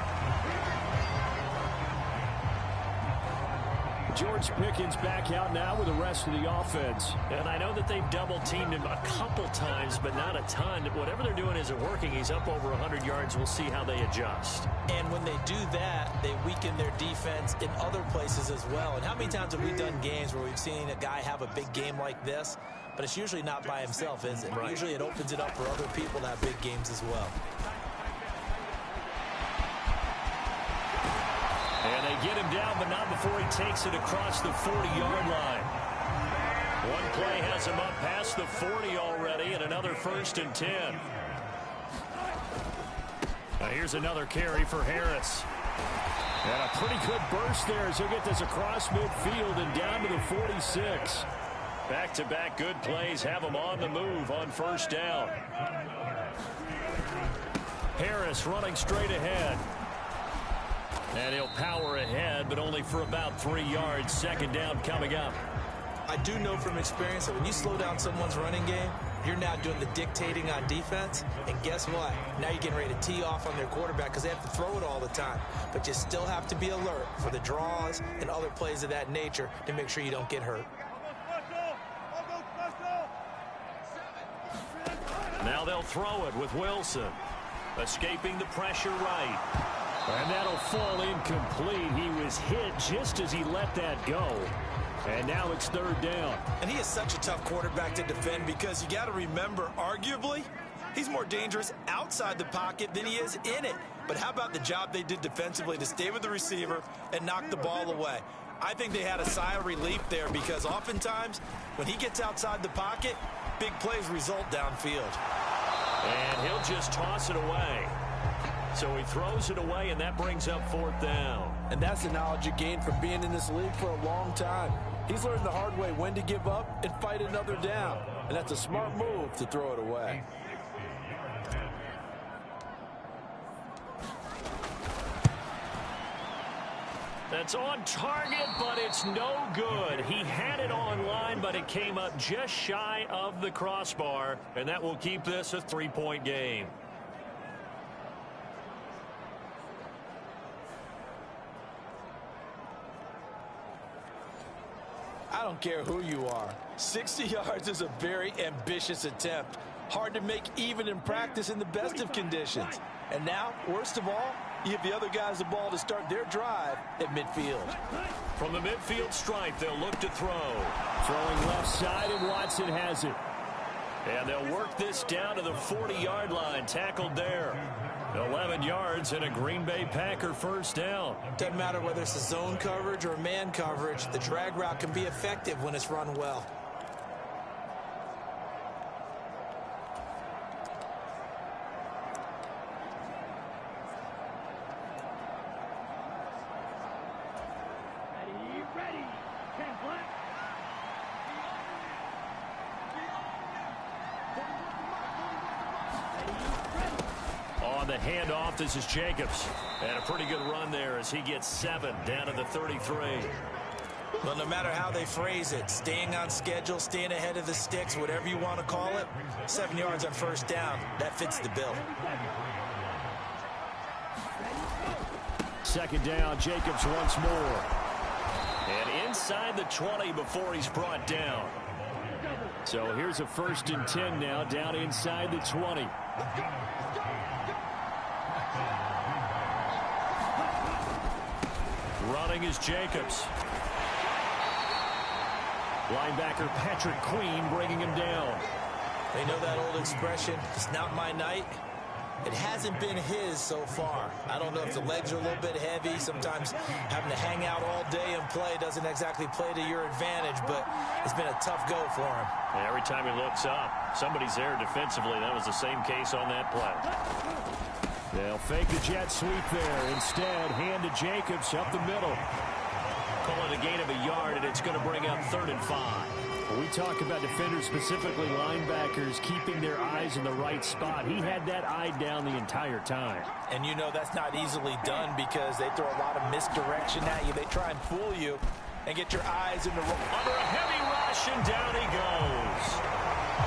E: George Pickens back out now with the rest of the offense.
B: And I know that they've double-teamed him a couple times, but not a ton. Whatever they're doing isn't working. He's up over 100 yards. We'll see how they adjust.
A: And when they do that, they weaken their defense in other places as well. And how many times have we done games where we've seen a guy have a big game like this? But it's usually not by himself, is it? Right. Usually it opens it up for other people to have big games as well.
B: And they get him down, but not before he takes it across the 40-yard line. One play has him up past the 40 already, and another 1st and 10.
E: Now here's another carry for Harris. And a pretty good burst there as he'll get this across midfield and down to the 46.
B: Back-to-back good plays have him on the move on first down.
E: Harris running straight ahead.
B: And he'll power ahead, but only for about 3 yards. Second down coming up.
A: I do know from experience that when you slow down someone's running game, you're now doing the dictating on defense. And guess what? Now you're getting ready to tee off on their quarterback because they have to throw it all the time. But you still have to be alert for the draws and other plays of that nature to make sure you don't get hurt.
B: Now they'll throw it with Wilson. Escaping the pressure right.
E: And that'll fall incomplete. He was hit just as he let that go. And now it's third down.
A: And he is such a tough quarterback to defend because you got to remember, arguably, he's more dangerous outside the pocket than he is in it. But how about the job they did defensively to stay with the receiver and knock the ball away? I think they had a sigh of relief there because oftentimes when he gets outside the pocket, big plays result downfield.
B: And he'll just toss it away. So he throws it away, and that brings up fourth down.
G: And that's the knowledge you gain from being in this league for a long time. He's learned the hard way when to give up and fight another down. And that's a smart move to throw it away.
B: That's on target, but it's no good. He had it on line, but it came up just shy of the crossbar, and that will keep this a 3-point game.
G: I don't care who you are. 60 yards is a very ambitious attempt. Hard to make even in practice in the best of conditions. And now, worst of all, you give the other guys the ball to start their drive at midfield.
B: From the midfield stripe, they'll look to throw.
E: Throwing left side, and Watson has it.
B: And they'll work this down to the 40-yard line. Tackled there. 11 yards and a Green Bay Packer first down.
A: Doesn't matter whether it's a zone coverage or man coverage, the drag route can be effective when it's run well.
C: Ready. 10 black.
B: On the handoff, this is Jacobs. And a pretty good run there as he gets 7 down to the 33.
A: Well, no matter how they phrase it, staying on schedule, staying ahead of the sticks, whatever you want to call it, 7 yards on first down, that fits the bill.
E: Second down, Jacobs once more.
B: And inside the 20 before he's brought down.
E: So here's a 1st and 10 now, down inside the 20.
B: Running is Jacobs.
E: Linebacker Patrick Queen bringing him down.
A: They know that old expression, it's not my night. It hasn't been his so far. I don't know if the legs are a little bit heavy. Sometimes having to hang out all day and play doesn't exactly play to your advantage, but it's been a tough go for him.
B: And every time he looks up, somebody's there defensively. That was the same case on that play.
E: They'll fake the jet sweep there. Instead, hand to Jacobs up the middle.
B: Call it a gain of a yard, and it's going to bring up 3rd and 5.
E: We talk about defenders, specifically linebackers, keeping their eyes in the right spot. He had that eye down the entire time.
A: And you know that's not easily done because they throw a lot of misdirection at you. They try and fool you and get your eyes in the
B: under a heavy rush, and down he goes.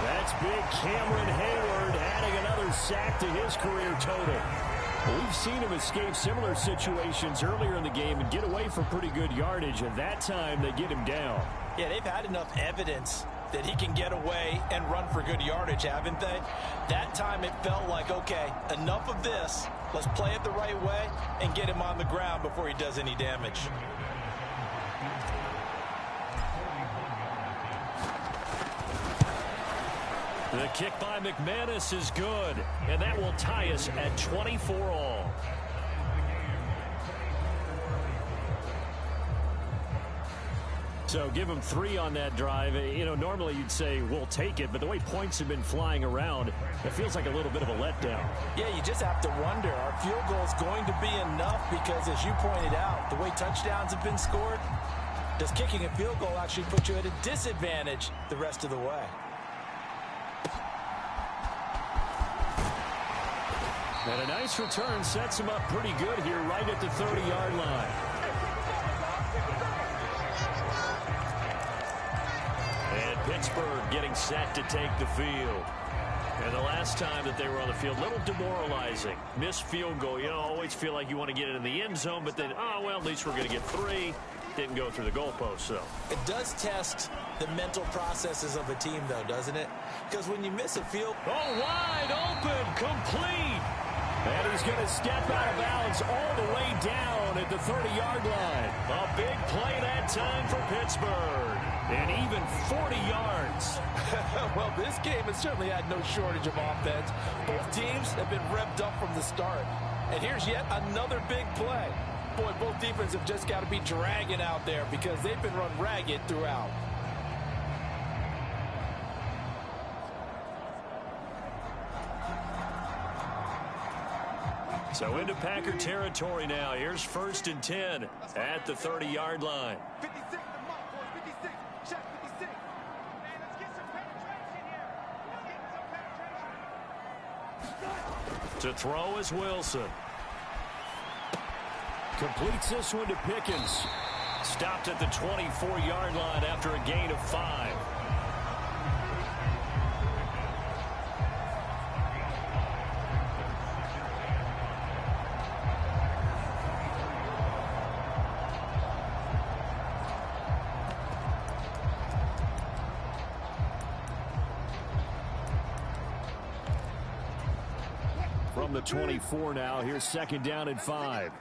E: That's big Cameron Hayward adding another sack to his career total. We've seen him escape similar situations earlier in the game and get away for pretty good yardage, and that time they get him down.
A: Yeah, they've had enough evidence that he can get away and run for good yardage, haven't they? That time it felt like, okay, enough of this. Let's play it the right way and get him on the ground before he does any damage.
B: The kick by McManus is good, and that will tie us at 24 all.
E: So give them 3 on that drive. You know, normally you'd say we'll take it, but the way points have been flying around, it feels like a little bit of a letdown.
A: Yeah, you just have to wonder, are field goals going to be enough? Because as you pointed out, the way touchdowns have been scored, does kicking a field goal actually put you at a disadvantage the rest of the way?
E: And a nice return sets him up pretty good here right at the 30-yard line.
B: Pittsburgh getting set to take the field. And the last time that they were on the field, a little demoralizing. Missed field goal. You know, always feel like you want to get it in the end zone, but then, oh, well, at least we're going to get 3. Didn't go through the goalpost, so.
A: It does test the mental processes of a team, though, doesn't it? Because when you miss a field.
B: Oh, wide open, complete.
E: And he's going to step out of bounds all the way down at the 30-yard line.
B: A big play that time for Pittsburgh.
E: And even 40 yards.
G: Well, this game has certainly had no shortage of offense. Both teams have been revved up from the start. And here's yet another big play. Boy, both defenses have just got to be dragging out there because they've been run ragged throughout.
B: So into Packer territory now. Here's 1st and 10 at the 30-yard line.
C: 56, the mark, boys. 56. Check 56. Man, let's get some penetration here. Let's get some penetration.
B: To throw is Wilson.
E: Completes this one to Pickens.
B: Stopped at the 24-yard line after a gain of 5.
E: From the 24 now, here's 2nd down and 5.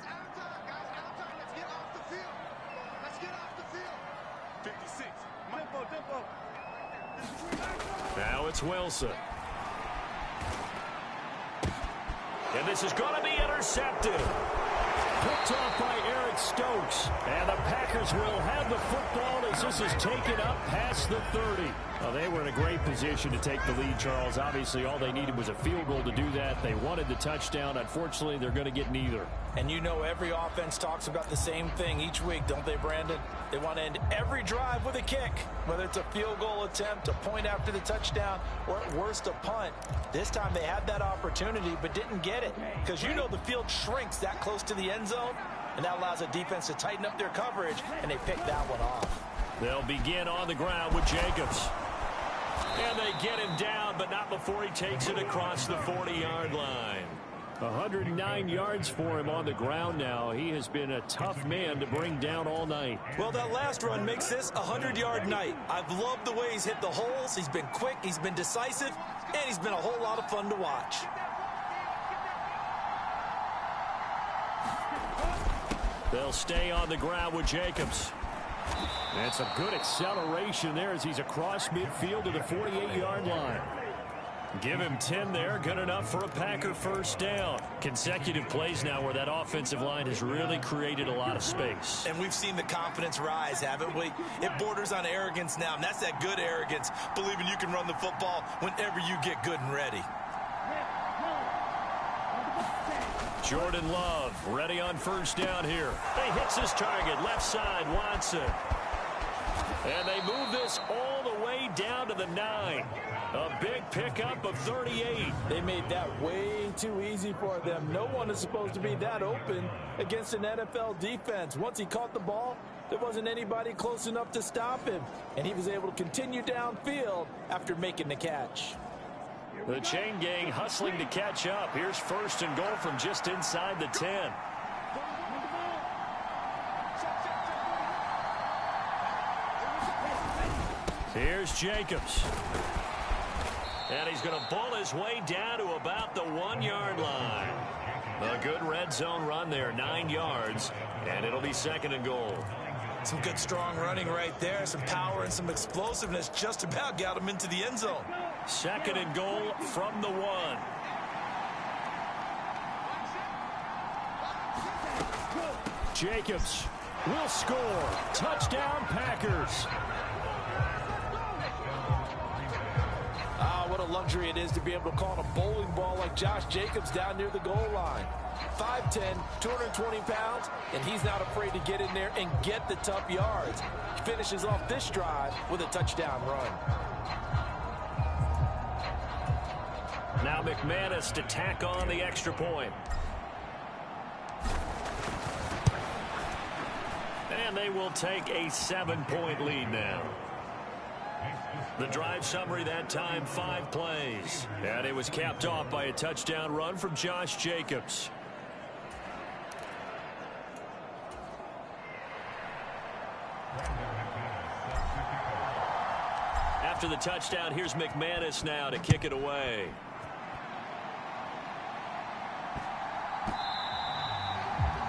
B: Now it's Wilson. And this is going to be intercepted.
E: Picked off by Eric Stokes. And the Packers will have the football as this is taken up past the 30. Well, they were in a great position to take the lead, Charles. Obviously, all they needed was a field goal to do that. They wanted the touchdown. Unfortunately, they're going to get neither.
G: And you know every offense talks about the same thing each week, don't they, Brandon? They want to end every drive with a kick, whether it's a field goal attempt, a point after the touchdown, or at worst a punt. This time they had that opportunity but didn't get it because you know the field shrinks that close to the end zone, and that allows a defense to tighten up their coverage, and they picked that one off.
B: They'll begin on the ground with Jacobs. And they get him down, but not before he takes it across the 40-yard line.
E: 109 yards for him on the ground now. He has been a tough man to bring down all night.
A: Well, that last run makes this a 100-yard night. I've loved the way he's hit the holes. He's been quick, he's been decisive, and he's been a whole lot of fun to watch.
B: They'll stay on the ground with Jacobs.
E: That's a good acceleration there as he's across midfield to the 48-yard line.
B: Give him 10 there. Good enough for a Packer 1st down. Consecutive plays now where that offensive line has really created a lot of space.
A: And we've seen the confidence rise, haven't we? It borders on arrogance now, and that's that good arrogance, believing you can run the football whenever you get good and ready.
B: Jordan Love ready on 1st down here. He hits his target, left side, Watson. And they move this all the way down to the 9. A big pickup of 38.
G: They made that way too easy for them. No one is supposed to be that open against an NFL defense. Once he caught the ball, there wasn't anybody close enough to stop him. And he was able to continue downfield after making the catch.
B: The chain gang hustling to catch up. Here's 1st and goal from just inside the 10. Here's Jacobs. And he's going to bull his way down to about the 1-yard line. A good red zone run there, 9 yards, and it'll be 2nd and goal.
A: Some good strong running right there, some power and some explosiveness just about got him into the end zone.
B: 2nd and goal from the 1.
E: Jacobs will score. Touchdown, Packers.
G: What a luxury it is to be able to call a bowling ball like Josh Jacobs down near the goal line. 5'10", 220 pounds, and he's not afraid to get in there and get the tough yards. He finishes off this drive with a touchdown run.
B: Now McManus to tack on the extra point. And they will take a 7-point lead now. The drive summary that time, 5 plays. And it was capped off by a touchdown run from Josh Jacobs. After the touchdown, here's McManus now to kick it away.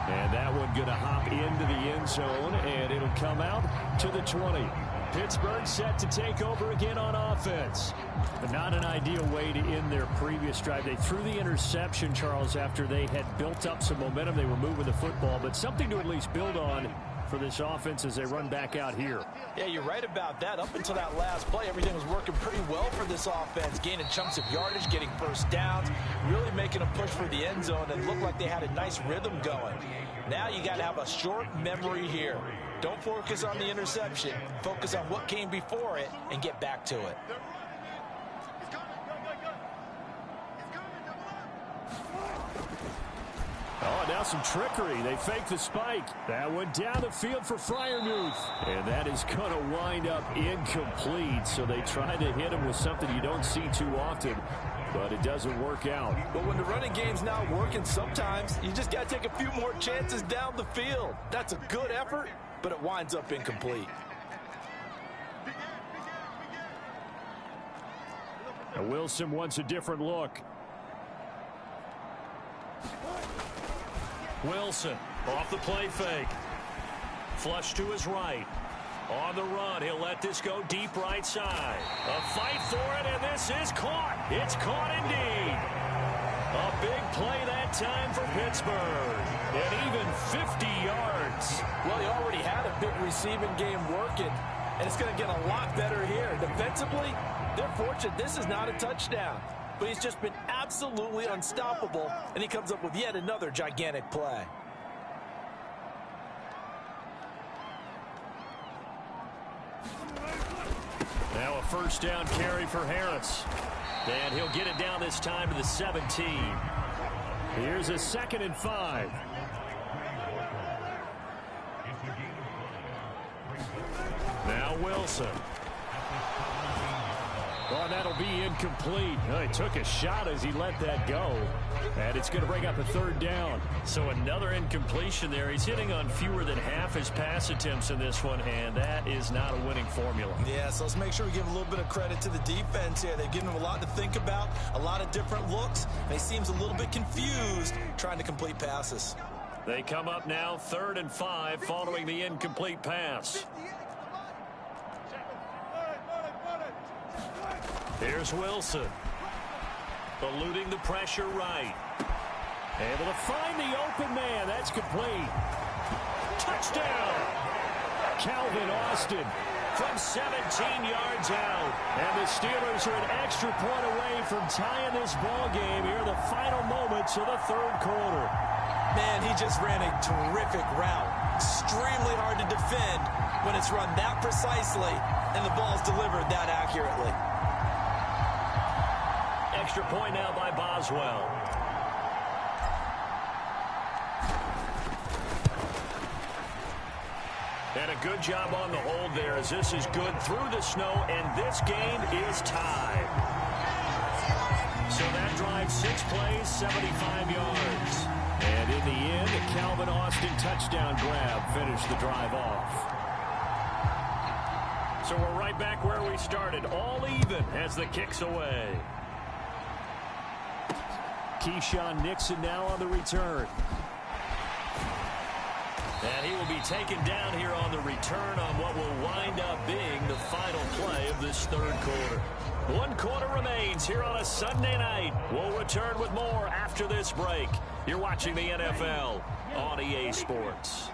B: And that one going to hop into the end zone, and it'll come out to the 20. Pittsburgh set to take over again on offense. But not an ideal way to end their previous drive. They threw the interception, Charles, after they had built up some momentum. They were moving the football, but something to at least build on for this offense as they run back out here.
G: Yeah, you're right about that. Up until that last play, everything was working pretty well for this offense, gaining chunks of yardage, getting first downs, really making a push for the end zone, and looked like they had a nice rhythm going. Now you got to have a short memory here. Don't focus on the interception. Focus on what came before it and get back to it.
E: Oh, now some trickery. They fake the spike. That went down the field for Freiermuth. And that is going to wind up incomplete. So they tried to hit him with something you don't see too often, but it doesn't work out.
G: But when the running game's not working, sometimes you just got to take a few more chances down the field. That's a good effort, but it winds up incomplete.
E: Now Wilson wants a different look.
B: Wilson off the play fake. Flush to his right. On the run, he'll let this go deep right side. A fight for it, and this is caught. It's caught indeed. A big play that time for Pittsburgh. And even 50 yards.
G: Well, he already had a big receiving game working, and it's going to get a lot better here. Defensively, they're fortunate this is not a touchdown. But he's just been absolutely unstoppable, and he comes up with yet another gigantic play.
B: Now a first down carry for Harris. And he'll get it down this time to the 17.
E: Here's a 2nd and 5.
B: Now Wilson.
E: Oh, that'll be incomplete. Oh, he took a shot as he let that go. And it's going to bring up a 3rd down.
B: So another incompletion there. He's hitting on fewer than half his pass attempts in this one, and that is not a winning formula.
A: Yeah, so let's make sure we give a little bit of credit to the defense here. They've given him a lot to think about, a lot of different looks, and he seems a little bit confused trying to complete passes.
B: They come up now 3rd and 5 following the incomplete pass. Here's Wilson. Eluding the pressure right.
E: Able to find the open man. That's complete.
B: Touchdown!
E: Calvin Austin
B: From 17 yards out.
E: And the Steelers are an extra point away from tying this ball game here in the final moments of the 3rd quarter.
A: Man, he just ran a terrific route. Extremely hard to defend when it's run that precisely and the ball's delivered that accurately.
B: Extra point now by Boswell. And a good job on the hold there as this is good through the snow, and this game is tied. So that drive, 6 plays, 75 yards.
E: And in the end, a Calvin Austin touchdown grab finished the drive off.
B: So we're right back where we started, all even as the kick's away.
E: Keyshawn Nixon now on the return.
B: And he will be taken down here on the return on what will wind up being the final play of this 3rd quarter. 1 quarter remains here on a Sunday night. We'll return with more after this break. You're watching the NFL on EA Sports.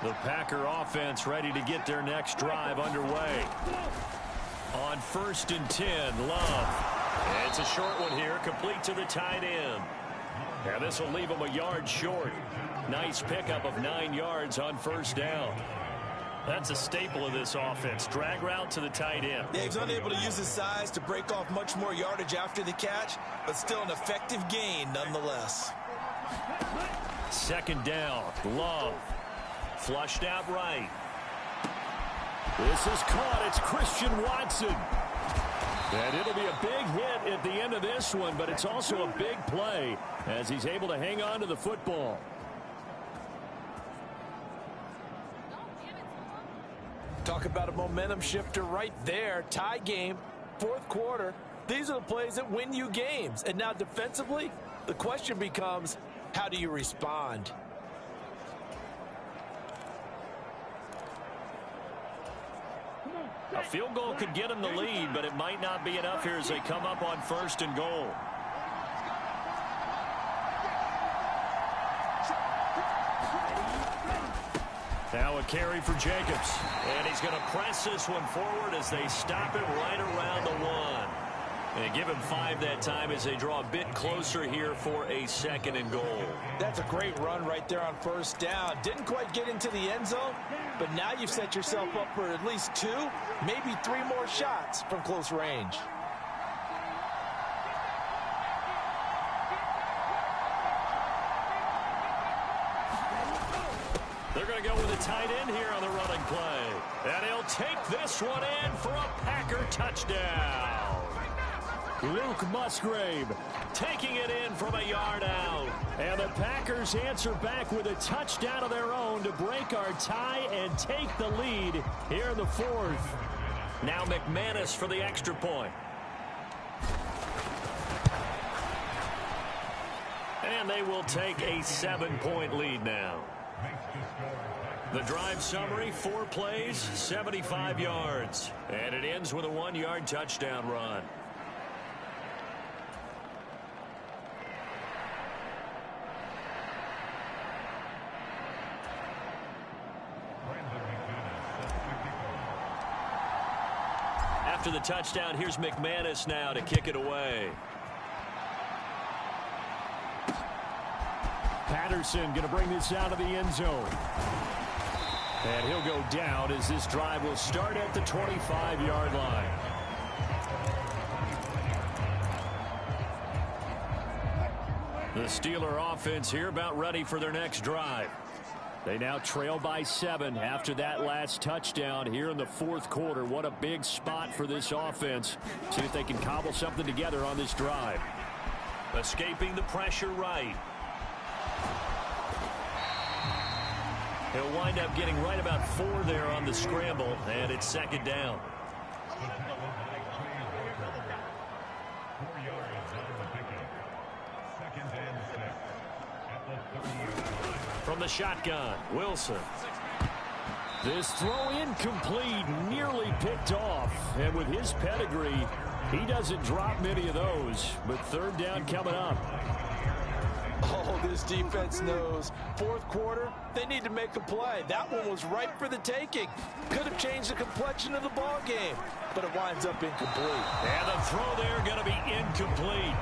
E: The Packer offense ready to get their next drive underway.
B: On 1st and 10, Love. It's a short one here, complete to the tight end.
E: And this will leave him a yard short. Nice pickup of 9 yards on 1st down.
B: That's a staple of this offense. Drag route to the tight end.
A: Yeah, he's unable to use his size to break off much more yardage after the catch, but still an effective gain nonetheless.
E: 2nd down, Love.
B: Flushed out right.
E: This is caught. It's Christian Watson. And it'll be a big hit at the end of this one, but it's also a big play as he's able to hang on to the football.
G: Talk about a momentum shifter right there. Tie game, fourth quarter. These are the plays that win you games. And now defensively, the question becomes, how do you respond?
E: A field goal could get him the lead, but it might not be enough here as they come up on 1st and goal. Now a carry for Jacobs.
B: And he's going to press this one forward as they stop him right around the 1. And give him 5 that time as they draw a bit closer here for a 2nd and goal.
G: That's a great run right there on 1st down. Didn't quite get into the end zone, but now you've set yourself up for at least 2, maybe 3 more shots from close range.
B: They're going to go with a tight end here on the running play. And he'll take this one in for a Packer touchdown.
E: Luke Musgrave
B: Taking it in from a yard out.
E: And the Packers answer back with a touchdown of their own to break our tie and take the lead here in the 4th.
B: Now McManus for the extra point. And they will take a 7-point lead now. The drive summary, 4 plays, 75 yards. And it ends with a 1-yard touchdown run. After the touchdown, here's McManus now to kick it away.
E: Patterson going to bring this out of the end zone. And he'll go down as this drive will start at the 25-yard line. The Steeler offense here about ready for their next drive. They now trail by 7 after that last touchdown here in the 4th quarter. What a big spot for this offense. See if they can cobble something together on this drive.
B: Escaping the pressure right. He'll wind up getting right about 4 there on the scramble, and it's 2nd down. From the shotgun, Wilson.
E: This throw incomplete, nearly picked off. And with his pedigree, he doesn't drop many of those. But 3rd down coming up.
G: Oh, this defense knows. 4th quarter, they need to make a play. That one was ripe for the taking. Could have changed the complexion of the ball game, but it winds up incomplete.
B: And the throw there going to be incomplete.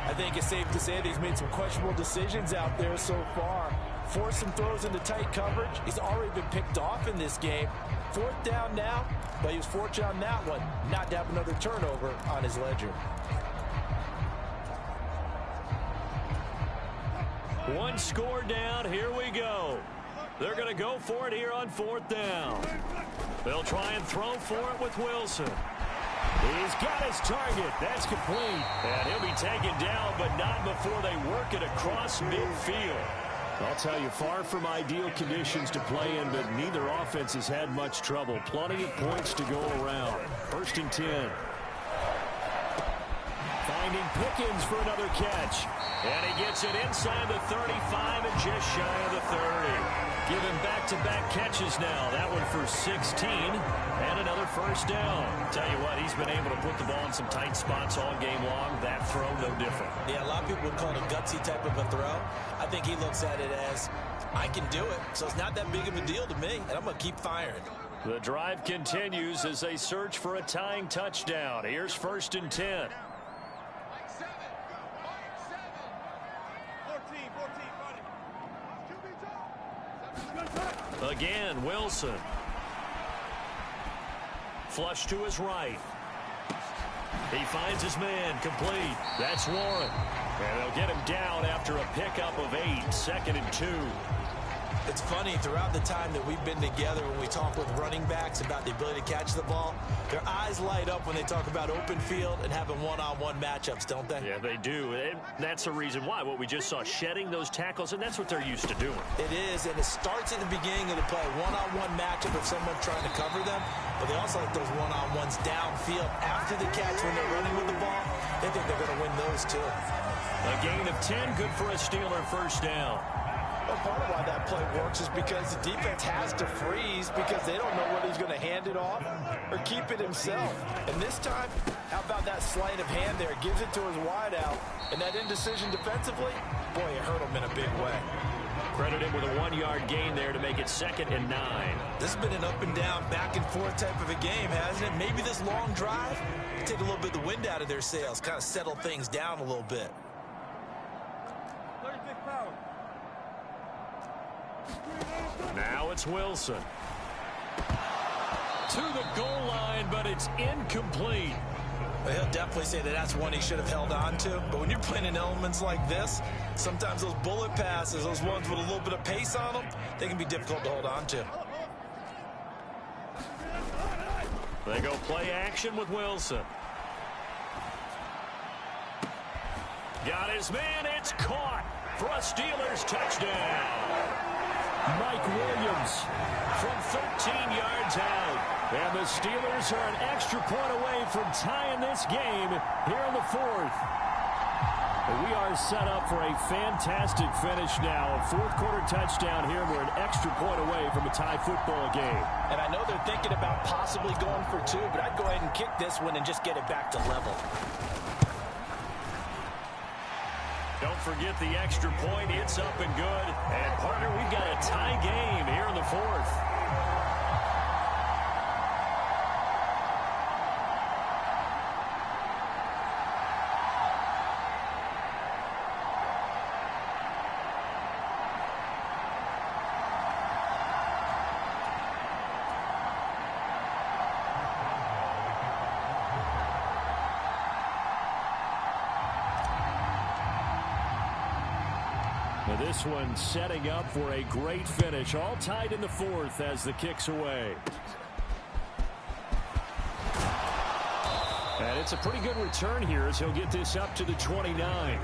G: I think it's safe to say that he's made some questionable decisions out there so far. Forced some throws into tight coverage. He's already been picked off in this game. 4th down now, but he was fortunate on that one not to have another turnover on his ledger.
B: One score down. Here we go. They're going to go for it here on 4th down. They'll try and throw for it with Wilson.
E: He's got his target. That's complete.
B: And he'll be taken down, but not before they work it across midfield.
E: I'll tell you, far from ideal conditions to play in, but neither offense has had much trouble. Plenty of points to go around. 1st and 10. Finding Pickens for another catch.
B: And he gets it inside the 35 and just shy of the 30. Giving back-to-back catches now. That one for 16 and another 1st down. Tell you what, he's been able to put the ball in some tight spots all game long. That throw, no different.
A: Yeah, a lot of people would call it a gutsy type of a throw. I think he looks at it as, I can do it, so it's not that big of a deal to me, and I'm going to keep firing.
B: The drive continues as they search for a tying touchdown. Here's 1st and 10. Again, Wilson. Flush to his right. He finds his man, complete. That's Warren. And they'll get him down after a pickup of 8, 2nd and 2.
G: It's funny, throughout the time that we've been together, when we talk with running backs about the ability to catch the ball, their eyes light up when they talk about open field and having one-on-one matchups, don't they?
B: Yeah, they do. And that's the reason why. What we just saw, shedding those tackles, and that's what they're used to doing.
G: It is, and it starts at the beginning of the play. One-on-one matchup if someone's trying to cover them, but they also like those one-on-ones downfield after the catch when they're running with the ball. They think they're going to win those, too.
B: A gain of 10, good for a Steeler first down.
G: Well, part of why that play works is because the defense has to freeze because they don't know whether he's going to hand it off or keep it himself. And this time, how about that sleight of hand there? Gives it to his wideout. And that indecision defensively, boy, it hurt him in a big way.
B: Credit him with a 1-yard gain there to make it 2nd and 9.
G: This has been an up and down, back and forth type of a game, hasn't it? Maybe this long drive take a little bit of the wind out of their sails, kind of settle things down a little bit.
C: 36 pounds.
B: Now it's Wilson. To the goal line, but it's incomplete.
G: Well, he'll definitely say that that's one he should have held on to. But when you're playing in elements like this, sometimes those bullet passes, those ones with a little bit of pace on them, they can be difficult to hold on to.
B: They go play action with Wilson. Got his man. It's caught for a Steelers touchdown. Mike Williams from 13 yards out. And the Steelers are an extra point away from tying this game here in the 4th. We are set up for a fantastic finish now. A 4th-quarter touchdown here. We're an extra point away from a tie football game.
G: And I know they're thinking about possibly going for 2, but I'd go ahead and kick this one and just get it back to level.
B: Don't forget the extra point. It's up and good. And, partner, we've got a tie game here in the 4th. This one setting up for a great finish. All tied in the 4th as the kick's away. And it's a pretty good return here as he'll get this up to the 29.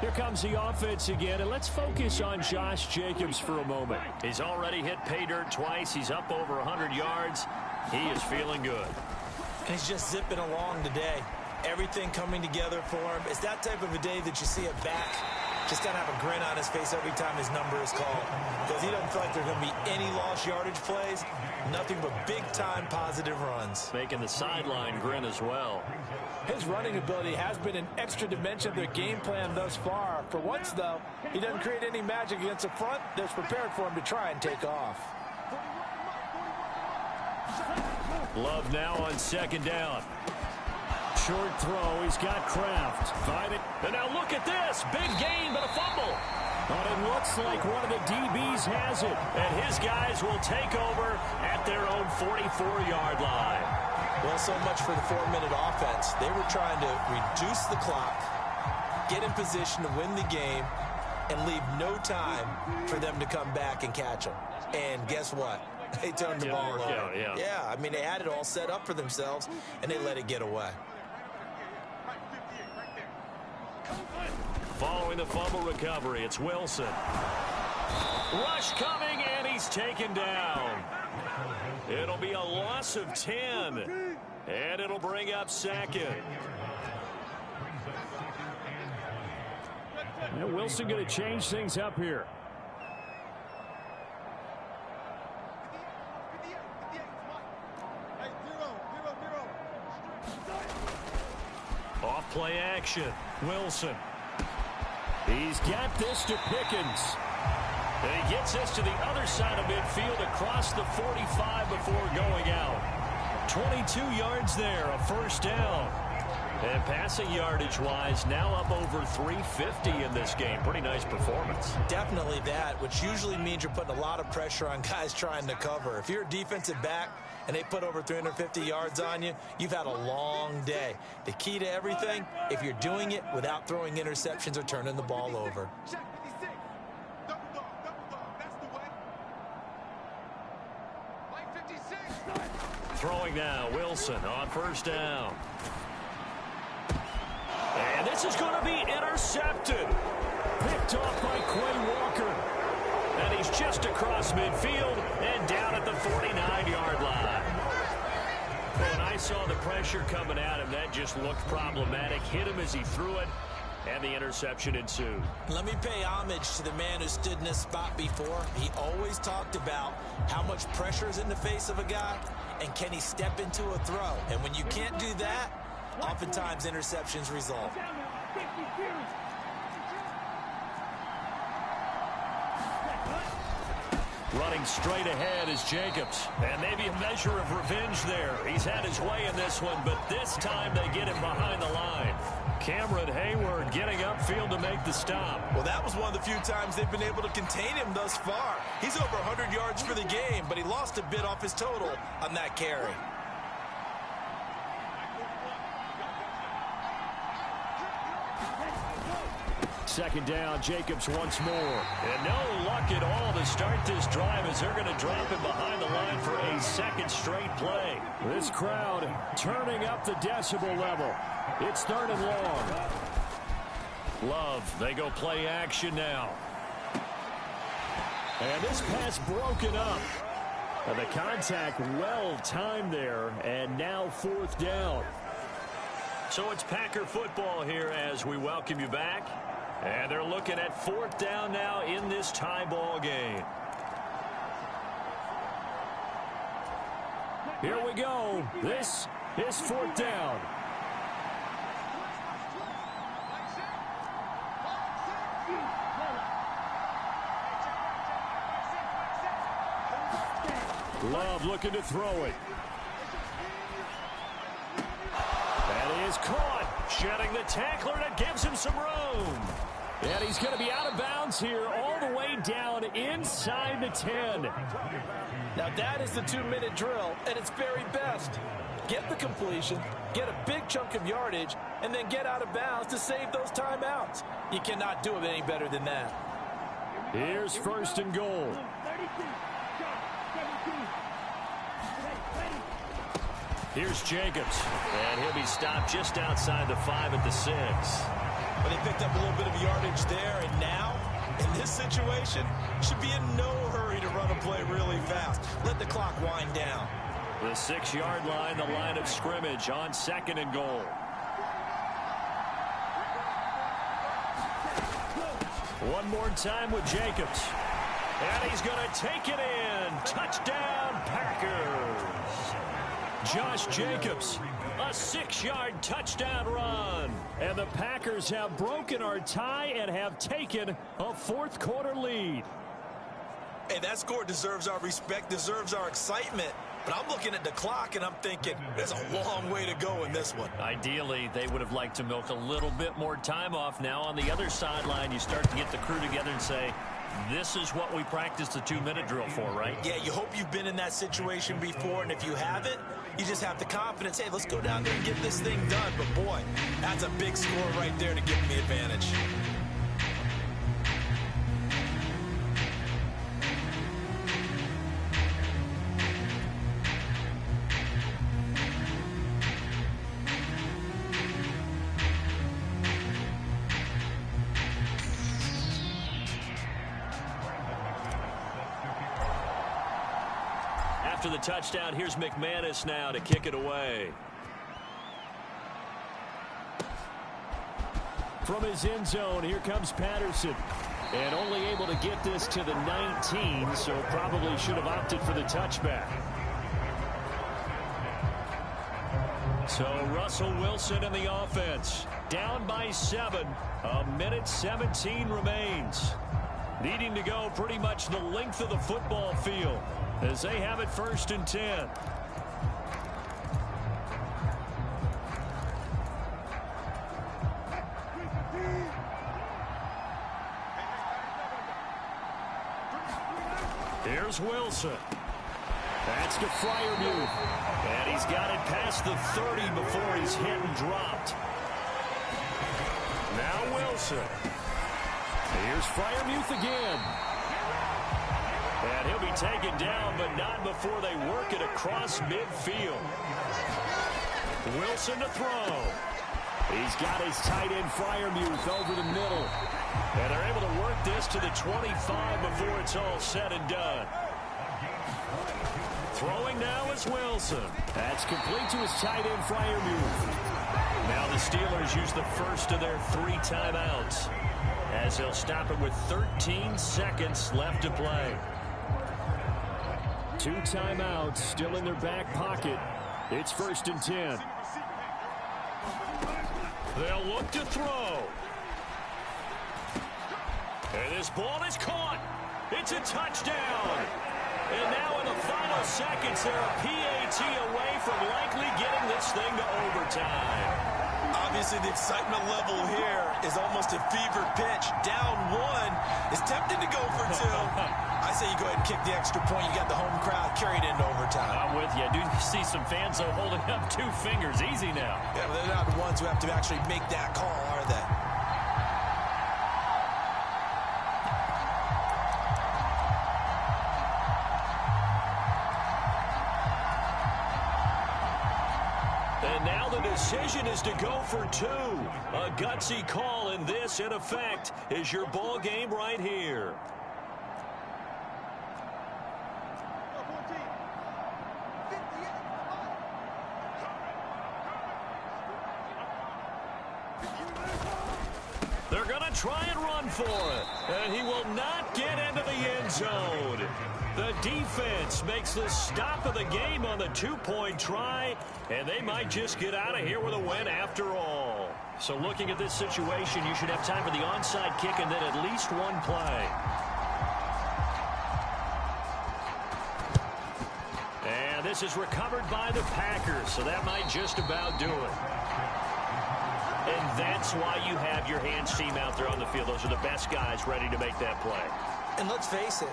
B: Here comes the offense again, and let's focus on Josh Jacobs for a moment. He's already hit pay dirt twice. He's up over 100 yards. He is feeling good.
G: And he's just zipping along today. Everything coming together for him. It's that type of a day that you see a back just kind of have a grin on his face every time his number is called. Because he doesn't feel like there are going to be any lost yardage plays. Nothing but big-time positive runs.
B: Making the sideline grin as well.
G: His running ability has been an extra dimension of their game plan thus far. For once, though, he doesn't create any magic against the front that's prepared for him to try and take off.
B: Love now on 2nd down. Short throw. He's got Kraft. And now look at this. Big gain, but a fumble. But it looks like one of the DBs has it. And his guys will take over at their own 44-yard line.
G: Well, so much for the 4-minute offense. They were trying to reduce the clock, get in position to win the game, and leave no time for them to come back and catch them. And guess what? They turned the ball over. Yeah, I mean, they had it all set up for themselves, and they let it get away.
B: Following the fumble recovery, it's Wilson. Rush coming, and he's taken down. It'll be a loss of 10, and it'll bring up 2nd. And Wilson going to change things up here. Off play action. Wilson. He's got this to Pickens. And he gets this to the other side of midfield across the 45 before going out. 22 yards there, a first down. And passing yardage-wise, now up over 350 in this game. Pretty nice performance.
A: Definitely that, which usually means you're putting a lot of pressure on guys trying to cover. If you're a defensive back and they put over 350 yards on you, you've had a long day. The key to everything, if you're doing it without throwing interceptions or turning the ball over.
C: Check 56. Double dog, that's the way. Like 56.
B: Throwing now, Wilson on first down. And this is going to be intercepted. Picked off by Quay Walker. And he's just across midfield and down at the 49-yard line. When I saw the pressure coming at him, that just looked problematic. Hit him as he threw it, and the interception ensued.
A: Let me pay homage to the man who stood in this spot before. He always talked about how much pressure is in the face of a guy, and can he step into a throw. And when you can't do that, oftentimes interceptions result.
B: Running straight ahead is Jacobs. And maybe a measure of revenge there. He's had his way in this one, but this time they get him behind the line. Cameron Hayward getting upfield to make the stop.
A: Well, that was one of the few times they've been able to contain him thus far. He's over 100 yards for the game, but he lost a bit off his total on that carry.
B: Second down, Jacobs once more. And no luck at all to start this drive as they're going to drop him behind the line for a second straight play. This crowd turning up the decibel level. It's third and long. Love, they go play action now. And this pass broken up. And the contact well timed there, and now fourth down. So it's Packer football here as we welcome you back. And they're looking at fourth down now in this tie ball game. Here we go. This is fourth down. Love looking to throw it. That is caught. Shedding the tackler, and it gives him some room. And he's going to be out of bounds here all the way down inside the 10.
G: Now that is the 2-minute drill at its very best. Get the completion, get a big chunk of yardage, and then get out of bounds to save those timeouts. You cannot do it any better than that.
B: Here's first and goal. Here's Jacobs, and he'll be stopped just outside the 5 at the 6.
A: But he picked up a little bit of yardage there, and now, in this situation, should be in no hurry to run a play really fast. Let the clock wind down.
B: The 6-yard line, the line of scrimmage on second and goal. One more time with Jacobs. And he's going to take it in. Touchdown, Packers. Josh Jacobs, a 6-yard touchdown run. And the Packers have broken our tie and have taken a fourth-quarter lead.
A: Hey, that score deserves our respect, deserves our excitement. But I'm looking at the clock, and I'm thinking there's a long way to go in this one.
B: Ideally, they would have liked to milk a little bit more time off. Now on the other sideline, you start to get the crew together and say, this is what we practiced the 2-minute drill for, right?
A: Yeah, you hope you've been in that situation before, and if you haven't, you just have the confidence, hey, let's go down there and get this thing done. But, boy, that's a big score right there to give them the advantage.
B: After the touchdown, here's McManus now to kick it away. From his end zone, here comes Patterson. And only able to get this to the 19, so probably should have opted for the touchback. So Russell Wilson in the offense. Down by 7. A minute 17 remains. Needing to go pretty much the length of the football field as they have it first and 10. Here's Wilson. That's to Freiermuth. And he's got it past the 30 before he's hit and dropped. Now Wilson. Here's Freiermuth again. And he'll be taken down, but not before they work it across midfield. Wilson to throw. He's got his tight end Freiermuth over the middle. And they're able to work this to the 25 before it's all said and done. Throwing now is Wilson. That's complete to his tight end Freiermuth. Now the Steelers use the first of their 3 timeouts, as they'll stop it with 13 seconds left to play. 2 timeouts still in their back pocket. It's 1st and 10. They'll look to throw. And this ball is caught. It's a touchdown. And now in the final seconds, they're a PAT away from likely getting this thing to overtime.
G: Obviously, the excitement level here is almost a fever pitch. Down 1 is tempted to go for 2. I say you go ahead and kick the extra point. You got the home crowd carried into overtime.
B: I'm with you. I do see some fans, though, holding up 2 fingers. Easy now.
G: Yeah, but they're not the ones who have to actually make that call, are they?
B: And now the decision is to go for 2. A gutsy call, and this, in effect, is your ball game right here. They're going to try and run for it, and he will not get into the end zone. The defense makes the stop of the game on the 2-point try, and they might just get out of here with a win after all. So looking at this situation, you should have time for the onside kick and then at least 1 play. And this is recovered by the Packers, so that might just about do it. And that's why you have your hands team out there on the field. Those are the best guys ready to make that play.
G: And let's face it,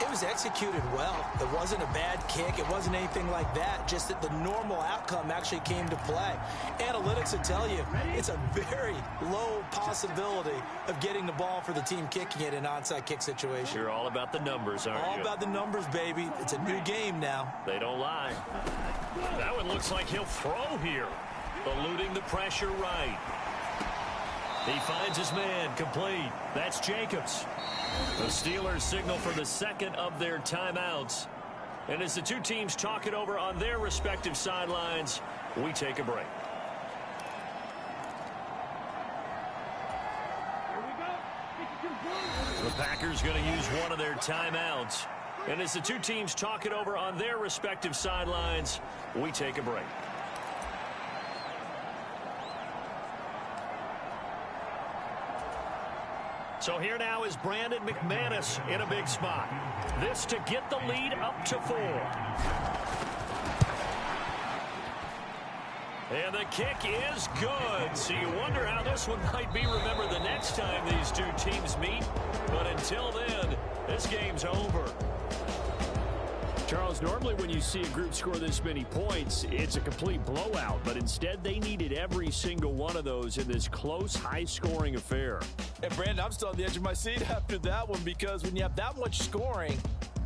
G: it was executed well. It wasn't a bad kick. It wasn't anything like that. Just that the normal outcome actually came to play. Analytics will tell you it's a very low possibility of getting the ball for the team kicking it in an onside kick situation.
B: You're all about the numbers, aren't you?
G: All about the numbers, baby. It's a new game now.
B: They don't lie. That one looks like he'll throw here. Eluding the pressure right. He finds his man, complete. That's Jacobs. The Steelers signal for the second of their timeouts. And as the 2 teams talk it over on their respective sidelines, we take a break. The Packers going to use one of their timeouts. And as the 2 teams talk it over on their respective sidelines, we take a break. So here now is Brandon McManus in a big spot. This to get the lead up to 4. And the kick is good. So you wonder how this one might be remembered the next time these 2 teams meet. But until then, this game's over.
E: Charles, normally when you see a group score this many points, it's a complete blowout. But instead, they needed every single one of those in this close, high-scoring affair.
G: And, Brandon, I'm still on the edge of my seat after that one, because when you have that much scoring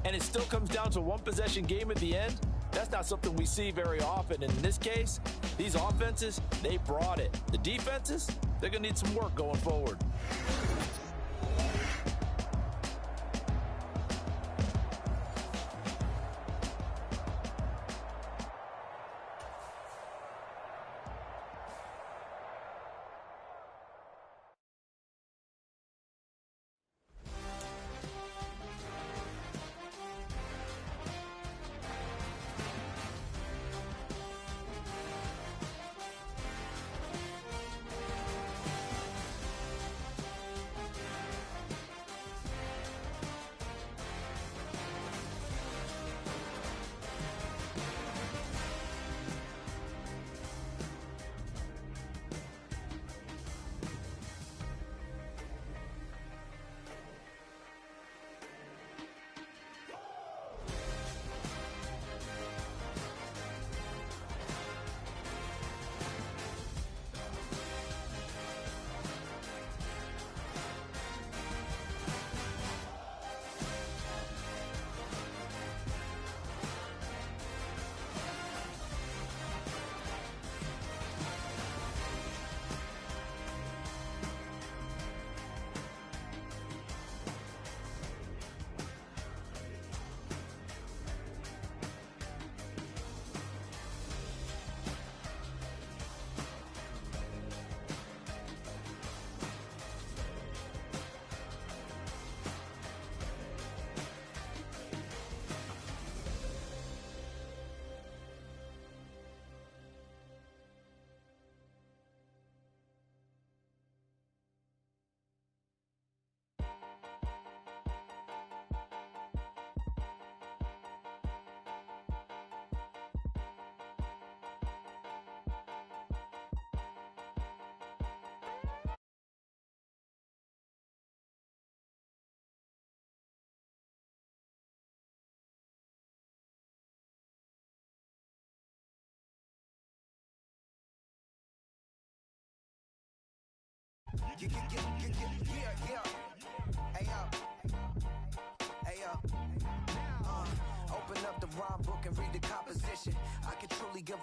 G: and it still comes down to a 1-possession game at the end, that's not something we see very often. And in this case, these offenses, they brought it. The defenses, they're going to need some work going forward.
H: Open up the rhyme book and read the composition. I can truly give